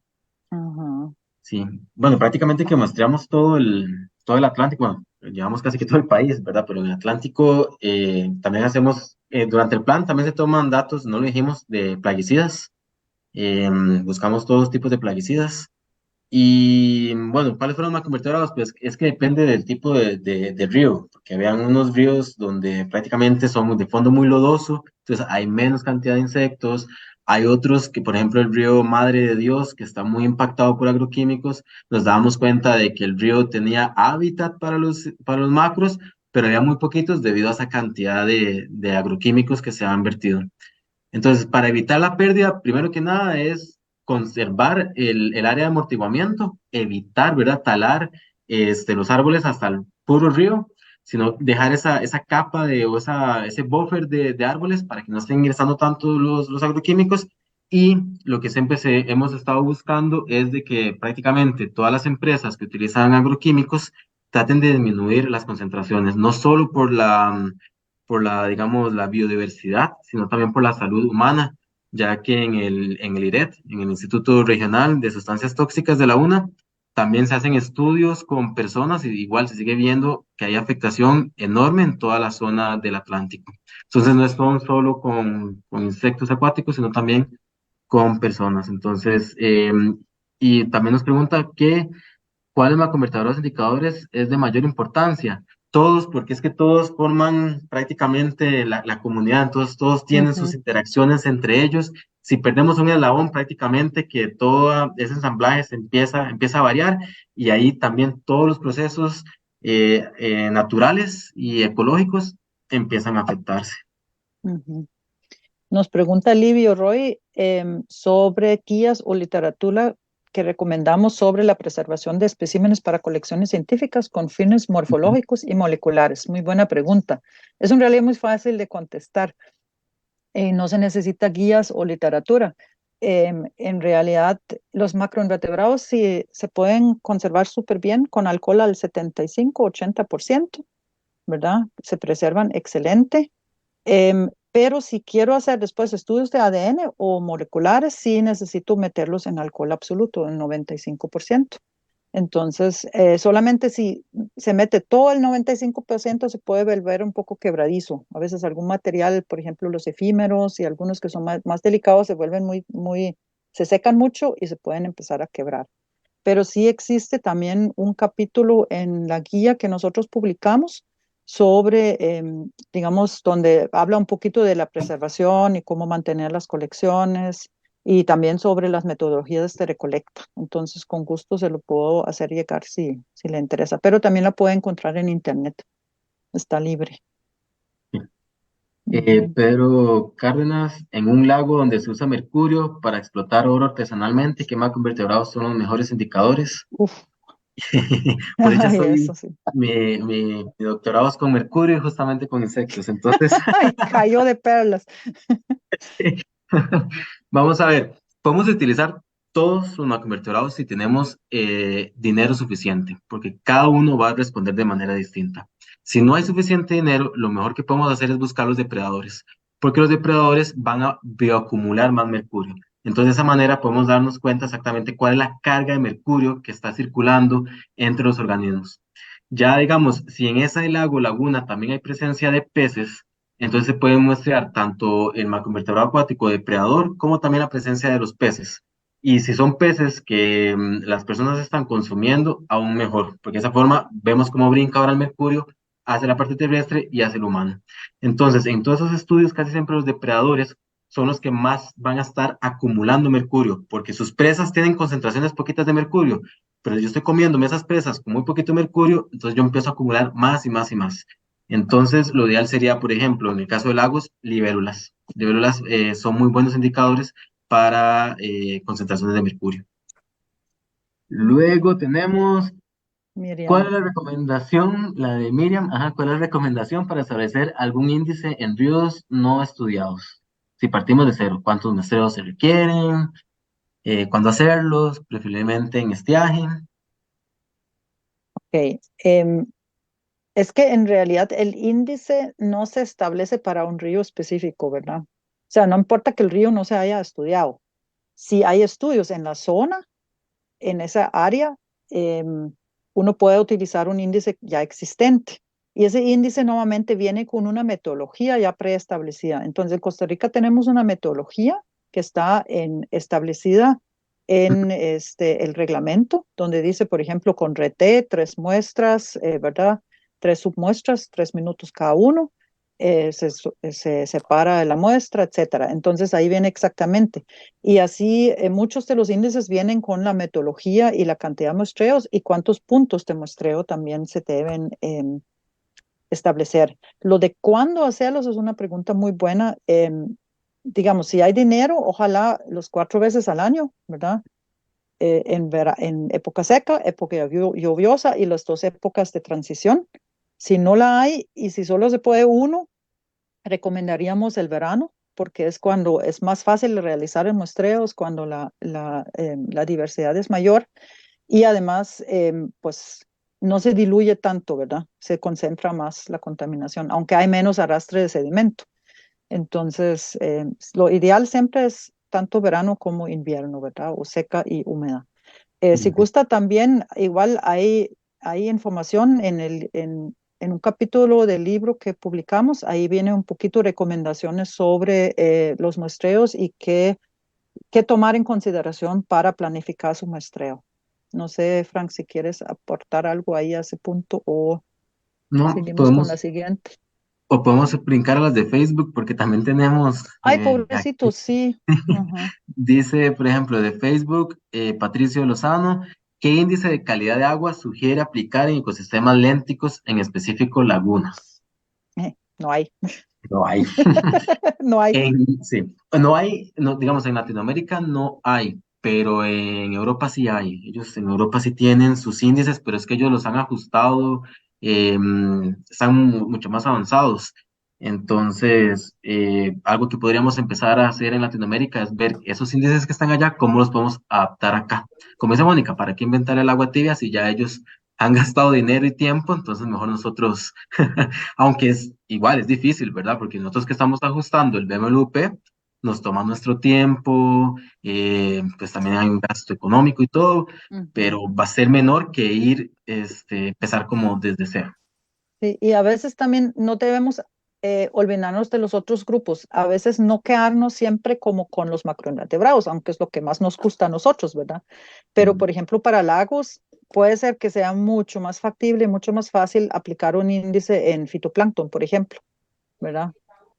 Ajá. Sí, bueno, prácticamente que muestreamos todo el Atlántico, bueno, llevamos casi que todo el país, ¿verdad? Pero en el Atlántico también hacemos, durante el plan también se toman datos, no lo dijimos, de plaguicidas. Buscamos todos tipos de plaguicidas. Y bueno, ¿cuáles fueron los macroinvertebrados? Pues es que depende del tipo de río, porque vean unos ríos donde prácticamente son de fondo muy lodoso, entonces hay menos cantidad de insectos. Hay otros que, por ejemplo, el río Madre de Dios, que está muy impactado por agroquímicos, nos dábamos cuenta de que el río tenía hábitat para los macros, pero había muy poquitos debido a esa cantidad de agroquímicos que se han vertido. Entonces, para evitar la pérdida, primero que nada es conservar el área de amortiguamiento, evitar, ¿verdad? Talar los árboles hasta el puro río, sino dejar esa capa o ese buffer de árboles para que no estén ingresando tanto los agroquímicos. Y lo que siempre hemos estado buscando es de que prácticamente todas las empresas que utilizan agroquímicos traten de disminuir las concentraciones, no solo digamos, la biodiversidad, sino también por la salud humana, ya que en el IRET, en el Instituto Regional de Sustancias Tóxicas de la UNA, también se hacen estudios con personas y igual se sigue viendo que hay afectación enorme en toda la zona del Atlántico. Entonces no es solo con insectos acuáticos, sino también con personas. Entonces, y también nos pregunta ¿cuáles macroinvertebrados indicadores es de mayor importancia? Todos, porque es que todos forman prácticamente la comunidad, entonces todos tienen sus Ujú, interacciones entre ellos. Si perdemos un eslabón, prácticamente que todo ese ensamblaje empieza a variar y ahí también todos los procesos naturales y ecológicos empiezan a afectarse. ujú. Nos pregunta Livio Roy sobre guías o literatura que recomendamos sobre la preservación de especímenes para colecciones científicas con fines Ujú. morfológicos y moleculares. Muy buena pregunta. Es en realidad muy fácil de contestar. No se necesita guías o literatura. En realidad, los macroinvertebrados sí se pueden conservar súper bien con alcohol al 75-80%, ¿verdad? Se preservan excelente. Pero si quiero hacer después estudios de ADN o moleculares, sí necesito meterlos en alcohol absoluto, en 95%. Entonces, solamente si se mete todo el 95% se puede volver un poco quebradizo. A veces algún material, por ejemplo, los efímeros y algunos que son más delicados se vuelven se secan mucho y se pueden empezar a quebrar. Pero sí existe también un capítulo en la guía que nosotros publicamos sobre, digamos, donde habla un poquito de la preservación y cómo mantener las colecciones y también sobre las metodologías de recolecta. Entonces, con gusto se lo puedo hacer llegar si le interesa, pero también la puede encontrar en internet, está libre. Ujú. Pedro Cárdenas, en un lago donde se usa mercurio para explotar oro artesanalmente, ¿qué macroinvertebrados son los mejores indicadores? Uf, Por hecho, ay, eso estoy, sí. mi doctorado es con mercurio y justamente con insectos. Entonces, Ay, cayó de perlas. vamos a ver, podemos utilizar todos los macroinvertebrados si tenemos dinero suficiente, porque cada uno va a responder de manera distinta. Si no hay suficiente dinero, lo mejor que podemos hacer es buscar los depredadores, porque los depredadores van a bioacumular más mercurio. Entonces, de esa manera podemos darnos cuenta exactamente cuál es la carga de mercurio que está circulando entre los organismos. Ya digamos, si en ese lago o laguna también hay presencia de peces, entonces se puede muestrear tanto el macroinvertebrado acuático depredador como también la presencia de los peces. Y si son peces que las personas están consumiendo, aún mejor, porque de esa forma vemos cómo brinca ahora el mercurio hacia la parte terrestre y hacia el humano. Entonces, en todos esos estudios, casi siempre los depredadores son los que más van a estar acumulando mercurio, porque sus presas tienen concentraciones poquitas de mercurio, pero yo estoy comiéndome esas presas con muy poquito mercurio, entonces yo empiezo a acumular más y más y más. Entonces, lo ideal sería, por ejemplo, en el caso de lagos, libélulas. Libélulas son muy buenos indicadores para concentraciones de mercurio. Luego tenemos, ¿cuál es Miriam. la recomendación? La de Miriam, ajá, ¿cuál es la recomendación para establecer algún índice en ríos no estudiados? Si partimos de cero, ¿cuántos muestreos se requieren? ¿Cuándo hacerlos? Preferiblemente en estiaje. Ok. Es que en realidad el índice no se establece para un río específico, ¿verdad? O sea, no importa que el río no se haya estudiado. Si hay estudios en la zona, en esa área, uno puede utilizar un índice ya existente. Y ese índice nuevamente viene con una metodología ya preestablecida. Entonces, en Costa Rica tenemos una metodología que está establecida en el reglamento, donde dice, por ejemplo, con RT, 3 muestras, ¿verdad? 3 submuestras, 3 minutos cada uno, se separa la muestra, etcétera. Entonces ahí viene exactamente. Y así muchos de los índices vienen con la metodología y la cantidad de muestreos y cuántos puntos de muestreo también se deben establecer. Lo de cuándo hacerlos es una pregunta muy buena. Digamos, si hay dinero, ojalá los 4 veces al año, ¿verdad? En época seca, época lluviosa y las 2 épocas de transición. Si no la hay y si solo se puede uno, recomendaríamos el verano, porque es cuando es más fácil realizar el muestreo, es cuando la diversidad es mayor y además, pues no se diluye tanto, ¿verdad? Se concentra más la contaminación, aunque hay menos arrastre de sedimento. Entonces, lo ideal siempre es tanto verano como invierno, ¿verdad? O seca y húmeda. Si Ujú. gusta también, igual hay información en un capítulo del libro que publicamos, ahí viene un poquito recomendaciones sobre los muestreos y qué tomar en consideración para planificar su muestreo. No sé, Frank, si quieres aportar algo ahí a ese punto o No, seguimos con la podemos, siguiente. o podemos brincar a las de Facebook porque también tenemos Ay, aquí. pobrecito, sí. Ajá. Dice, por ejemplo, de Facebook, Patricio Lozano, ¿qué índice de calidad de agua sugiere aplicar en ecosistemas lénticos, en específico lagunas? No hay, No hay. no hay. Sí, no hay, no, digamos, en Latinoamérica no hay, pero en Europa sí hay. Ellos en Europa sí tienen sus índices, pero es que ellos los han ajustado, están mucho más avanzados. Entonces, algo que podríamos empezar a hacer en Latinoamérica es ver esos índices que están allá, cómo los podemos adaptar acá. Como dice Mónica, ¿para qué inventar el agua tibia si ya ellos han gastado dinero y tiempo? Entonces, mejor nosotros aunque es igual, es difícil, ¿verdad? Porque nosotros que estamos ajustando el BMLUP, nos toma nuestro tiempo, pues también hay un gasto económico y todo, pero Ujú. va a ser menor que ir, empezar como desde cero. Sí, y a veces también no debemos olvidarnos de los otros grupos. A veces no quedarnos siempre como con los macroinvertebrados, aunque es lo que más nos gusta a nosotros, ¿verdad? Pero, Ujú. por ejemplo, para lagos puede ser que sea mucho más factible, mucho más fácil aplicar un índice en fitoplancton, por ejemplo, ¿verdad?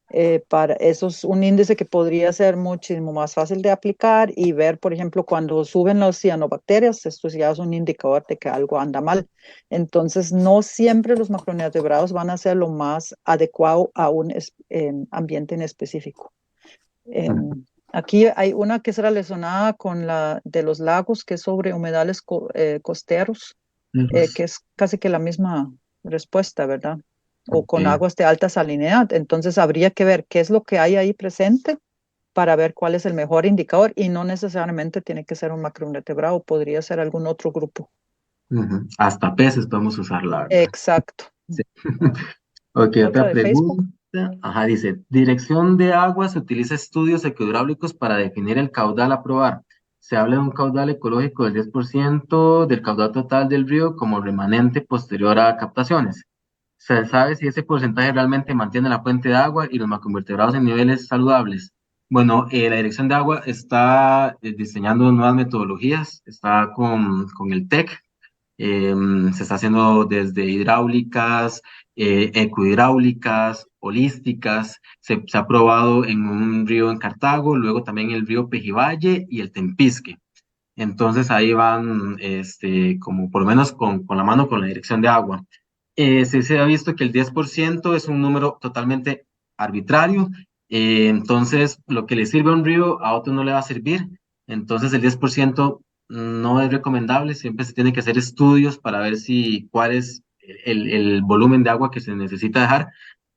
Eso es un índice que podría ser muchísimo más fácil de aplicar y ver, por ejemplo, cuando suben las cianobacterias, esto ya es un indicador de que algo anda mal. Entonces, no siempre los macroinvertebrados van a ser lo más adecuado a un ambiente en específico. Aquí hay una que es relacionada con la de los lagos, que es sobre humedales costeros, Ujú. que es casi que la misma respuesta, ¿verdad? O Ok. con aguas de alta salinidad. Entonces habría que ver qué es lo que hay ahí presente para ver cuál es el mejor indicador y no necesariamente tiene que ser un macroinvertebrado, podría ser algún otro grupo. Ujú. Hasta peces podemos usar, la verdad. Exacto. Sí. Ok, Otra otra de Facebook. pregunta. Ajá, dice, dirección de agua, se utiliza estudios ecohidráulicos para definir el caudal a probar. Se habla de un caudal ecológico del 10% del caudal total del río como remanente posterior a captaciones. Se sabe si ese porcentaje realmente mantiene la fuente de agua y los macroinvertebrados en niveles saludables. Bueno, la dirección de agua está diseñando nuevas metodologías, está con el TEC, se está haciendo desde hidráulicas, ecohidráulicas, holísticas. Se ha probado en un río en Cartago, luego también el río Pejivalle y el Tempisque. Entonces ahí van, como por lo menos con la mano con la dirección de agua. Sí se ha visto que el 10% es un número totalmente arbitrario. Entonces, lo que le sirve a un río, a otro no le va a servir. Entonces, el 10% no es recomendable. Siempre se tiene que hacer estudios para ver si cuál es el volumen de agua que se necesita dejar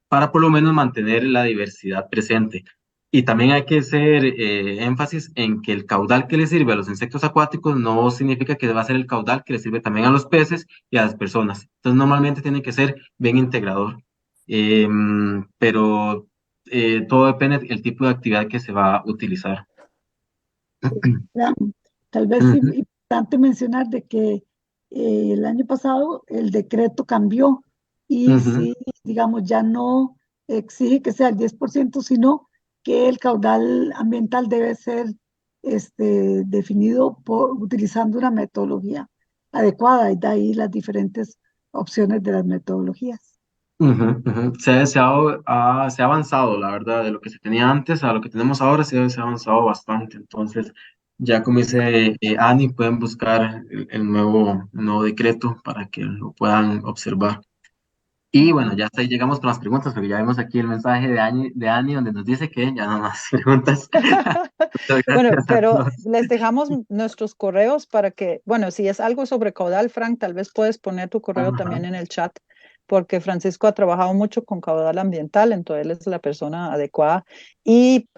para por lo menos mantener la diversidad presente. Y también hay que hacer énfasis en que el caudal que le sirve a los insectos acuáticos no significa que va a ser el caudal que le sirve también a los peces y a las personas. Entonces, normalmente tiene que ser bien integrador. Pero todo depende del tipo de actividad que se va a utilizar. Ya, tal vez sí, Ujú, importante mencionar de que el año pasado el decreto cambió y ujú, sí, digamos, ya no exige que sea el 10%, sino que el caudal ambiental debe ser definido utilizando una metodología adecuada, y de ahí las diferentes opciones de las metodologías. Ujú, ujú. Se ha avanzado, la verdad, de lo que se tenía antes a lo que tenemos ahora, se ha avanzado bastante. Entonces, ya como dice Ani, pueden buscar el nuevo decreto para que lo puedan observar. Y bueno, ya hasta ahí llegamos con las preguntas, porque ya vemos aquí el mensaje de Ani donde nos dice que ya no más preguntas. Muchas Bueno, gracias a pero todos. les dejamos nuestros correos para que, bueno, si es algo sobre caudal, Frank, tal vez puedes poner tu correo Ajá. también en el chat, porque Francisco ha trabajado mucho con caudal ambiental, entonces él es la persona adecuada. Y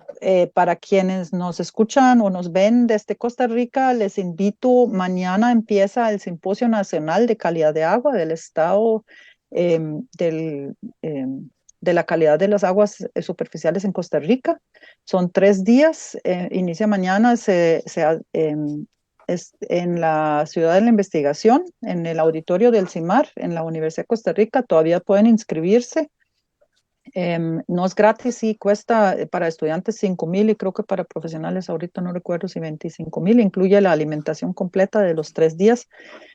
para quienes nos escuchan o nos ven desde Costa Rica, les invito, mañana empieza el Simposio Nacional de Calidad de Agua del Estado del, de la calidad de las aguas superficiales en Costa Rica. Son 3 días, inicia mañana, es en la Ciudad de la Investigación, en el auditorio del CIMAR, en la Universidad de Costa Rica. Todavía pueden inscribirse. No es gratis, sí, cuesta para estudiantes 5,000 y creo que para profesionales ahorita no recuerdo si 25,000. Incluye la alimentación completa de los 3 días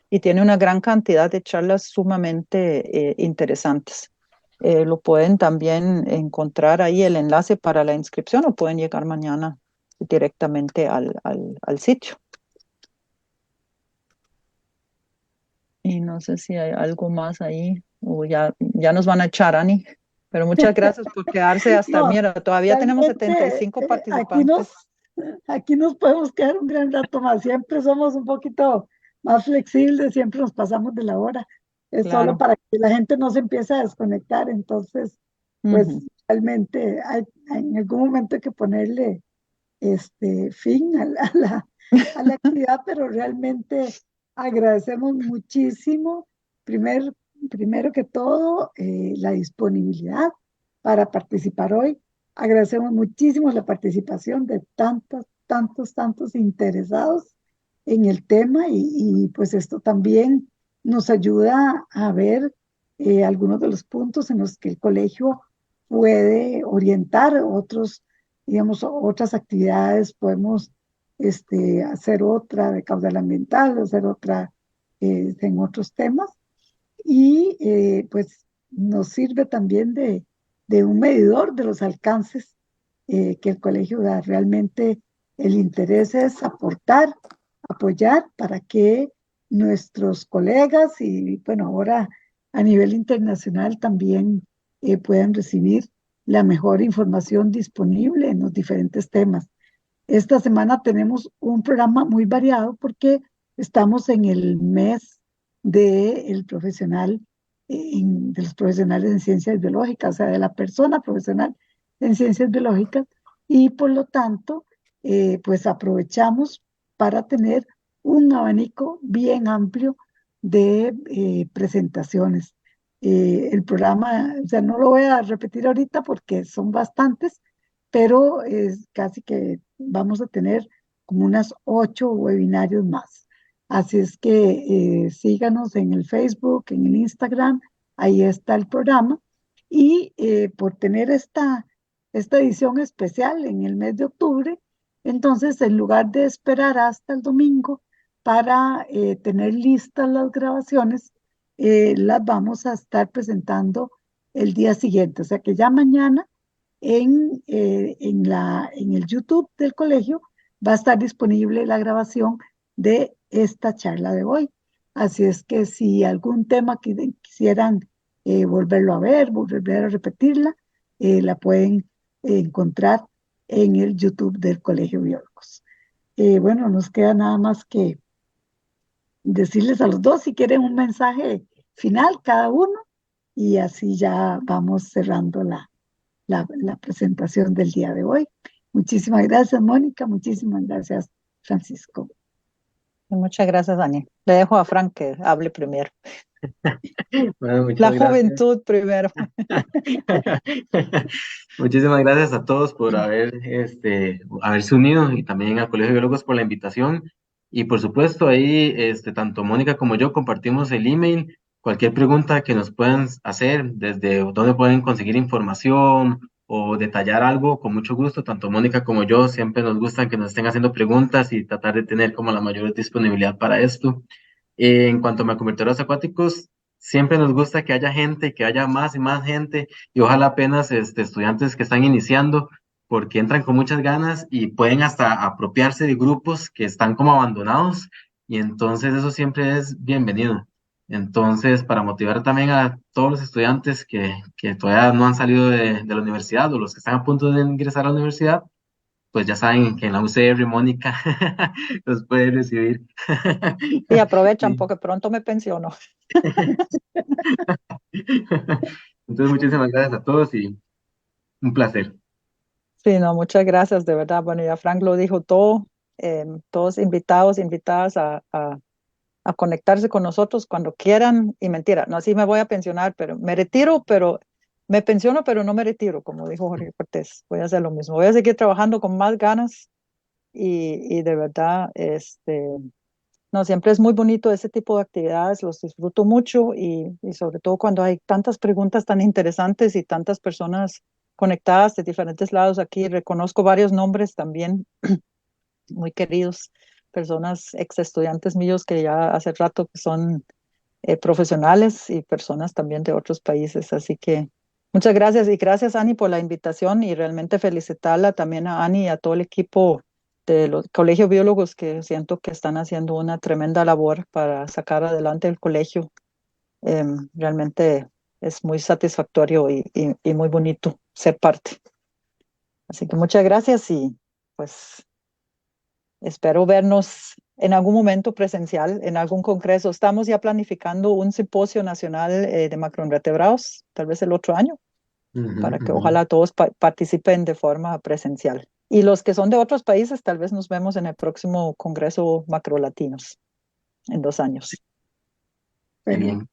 y tiene una gran cantidad de charlas sumamente interesantes. Lo pueden también encontrar ahí el enlace para la inscripción o pueden llegar mañana directamente al sitio. Y no sé si hay algo más ahí o ya nos van a echar, Ani. Pero muchas gracias por quedarse hasta, No, mira, todavía tenemos realmente 75 aquí participantes. aquí nos podemos quedar un gran rato más. Siempre somos un poquito más flexibles, siempre nos pasamos de la hora. Es solo Claro. para que la gente no se empiece a desconectar. Entonces, pues Ujú. realmente en algún momento hay que ponerle fin a la actividad, pero realmente agradecemos muchísimo, primer, primero que todo, la disponibilidad para participar hoy. Agradecemos muchísimo la participación de tantos interesados en el tema, pues esto también nos ayuda a ver algunos de los puntos en los que el colegio puede orientar otros, digamos, otras actividades. Podemos hacer otra de caudal ambiental, hacer otra en otros temas, y pues nos sirve también de un medidor de los alcances que el colegio da. Realmente el interés es aportar, apoyar para que nuestros colegas y bueno, ahora a nivel internacional también puedan recibir la mejor información disponible en los diferentes temas. Esta semana tenemos un programa muy variado porque estamos en el mes del profesional, de los profesionales en ciencias biológicas, o sea, de la persona profesional en ciencias biológicas, y por lo tanto, pues aprovechamos para tener un abanico bien amplio de presentaciones. El programa, o sea, no lo voy a repetir ahorita porque son bastantes, pero es casi que vamos a tener como unas 8 webinarios más. Así es que síganos en el Facebook, en el Instagram, ahí está el programa. Y por tener esta edición especial en el mes de octubre, entonces en lugar de esperar hasta el domingo para tener listas las grabaciones, las vamos a estar presentando el día siguiente. O sea que ya mañana en el YouTube del colegio va a estar disponible la grabación de esta charla de hoy. Así es que si algún tema que quisieran volverlo a ver, volver a repetirla, la pueden encontrar en el YouTube del Colegio Biólogos. Bueno, nos queda nada más que decirles a los dos si quieren un mensaje final cada uno, y así ya vamos cerrando la presentación del día de hoy. Muchísimas gracias, Mónica. Muchísimas gracias, Francisco. Muchas gracias, Dani. Le dejo a Frank que hable primero. Bueno, La muchas gracias. juventud primero. Muchísimas gracias a todos por haberse unido y también al Colegio de Biólogos por la invitación. Y por supuesto, ahí tanto Mónica como yo compartimos el email. Cualquier pregunta que nos puedan hacer, desde dónde pueden conseguir información o detallar algo, con mucho gusto, tanto Mónica como yo siempre nos gustan que nos estén haciendo preguntas y tratar de tener como la mayor disponibilidad para esto. En cuanto a macrometeoros acuáticos, siempre nos gusta que haya gente, que haya más y más gente, y ojalá apenas estudiantes que están iniciando, porque entran con muchas ganas y pueden hasta apropiarse de grupos que están como abandonados, y entonces eso siempre es bienvenido. Entonces, para motivar también a todos los estudiantes que todavía no han salido de la universidad o los que están a punto de ingresar a la universidad, pues ya saben que en la UCR Mónica los puede recibir. Y aprovechan Sí. porque pronto me pensiono. Entonces, muchísimas gracias a todos y un placer. Sí, no, muchas gracias, de verdad. Bueno, ya Frank lo dijo todo. Todos invitados, invitadas a conectarse con nosotros cuando quieran. Y mentira, no, así me voy a pensionar, pero me retiro, pero me pensiono, pero no me retiro, como dijo Jorge Cortés. Voy a hacer lo mismo. Voy a seguir trabajando con más ganas y de verdad, no, siempre es muy bonito ese tipo de actividades, los disfruto mucho y sobre todo cuando hay tantas preguntas tan interesantes y tantas personas conectadas de diferentes lados aquí. Reconozco varios nombres también muy queridos, personas ex estudiantes míos que ya hace rato que son profesionales y personas también de otros países. Así que muchas gracias y gracias Ani por la invitación y realmente felicitarla también a Ani y a todo el equipo de los colegios biólogos que siento que están haciendo una tremenda labor para sacar adelante el colegio. Realmente es muy satisfactorio y muy bonito ser parte. Así que muchas gracias y pues espero vernos en algún momento presencial, en algún congreso. Estamos ya planificando un simposio nacional de macroinvertebrados, tal vez el otro año, Ujú, para que ujú. ojalá todos participen de forma presencial. Y los que son de otros países, tal vez nos vemos en el próximo Congreso Macrolatinos en 2 años. Qué Bueno, bien.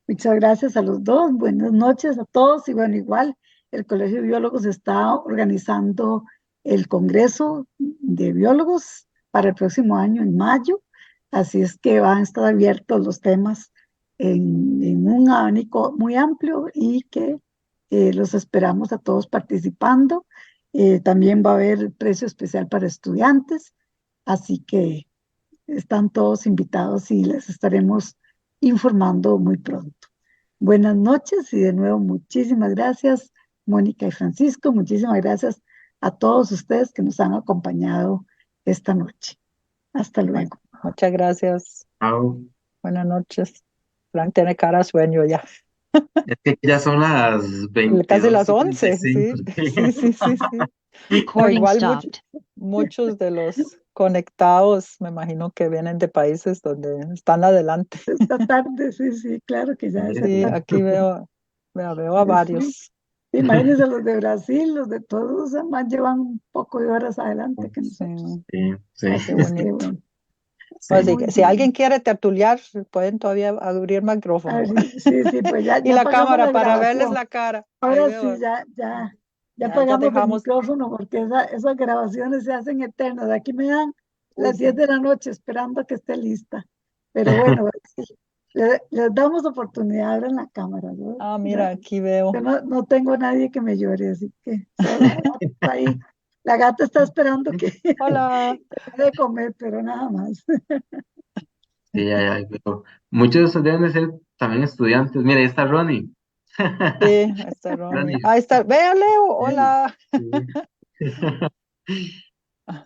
muchas gracias a los dos. Buenas noches a todos. Y bueno, igual el Colegio de Biólogos está organizando el Congreso de Biólogos para el próximo año, en mayo. Así es que van a estar abiertos los temas en un abanico muy amplio y que los esperamos a todos participando. También va a haber precio especial para estudiantes. Así que están todos invitados y les estaremos informando muy pronto. Buenas noches y de nuevo muchísimas gracias, Mónica y Francisco. Muchísimas gracias a todos ustedes que nos han acompañado esta noche. Hasta luego. Muchas gracias. Chao. Buenas noches. Frank tiene cara a sueño ya. Es que ya son las Casi las 22:55. 11, sí, sí, sí, sí, sí. No, Recording igual stopped. muchos de los conectados, me imagino que vienen de países donde están adelante. Esta tarde, sí, sí, claro que ya esa Sí, tarde. aquí veo a Sí. varios. Imagínense los de Brasil, los de todos, además llevan un poco de horas adelante que Sí, nosotros. Sí, sí, qué Así es que bonito. bueno, Así sí. muy que si bien. alguien quiere tertuliar, pueden todavía abrir A micrófono ver, sí, sí, pues ya, y ya la pagamos cámara la para verles grabación. la cara. Ahí Ahora sí, veo, ya ya pagamos el dejamos. micrófono porque esas grabaciones se hacen eternas. Aquí me dan Uy, las 10 sí. de la noche esperando a que esté lista. Pero bueno, sí, les damos oportunidad, abran la cámara, ¿no? Ah, mira, aquí veo. Yo no tengo nadie que me llore, así que solo la gata está ahí. La gata está esperando que Hola. le de comer, pero nada más. Sí, pero muchos deben de ser también estudiantes. Mira, ahí está Ronnie. Sí, ahí está Ronnie. Ronnie. Ahí está. Vea, Leo. Bien. Hola. Sí.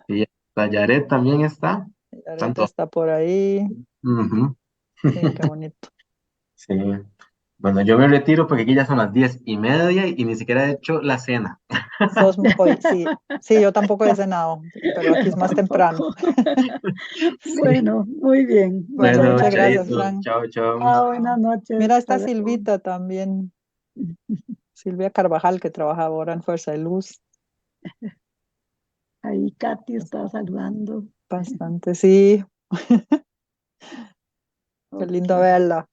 Y la Yaret también está. Areta Tanto. está por ahí. Ujú. Sí, qué bonito. Sí. Bueno, yo me retiro porque aquí ya son las 10:30 y ni siquiera he hecho la cena. Hoy, sí, sí, yo tampoco he cenado, pero aquí es más temprano. Tampoco. Sí. Bueno, muy bien. Bueno, Muchas Bueno, muchas gracias. gracias, chaito. Fran. Chao, chao. Buenas noches. Mira, Hasta está luego. Silvita también. Silvia Carvajal, que trabaja ahora en Fuerza de Luz. Ahí Katy está saludando. Bastante, sí. Qué Ok. lindo verla.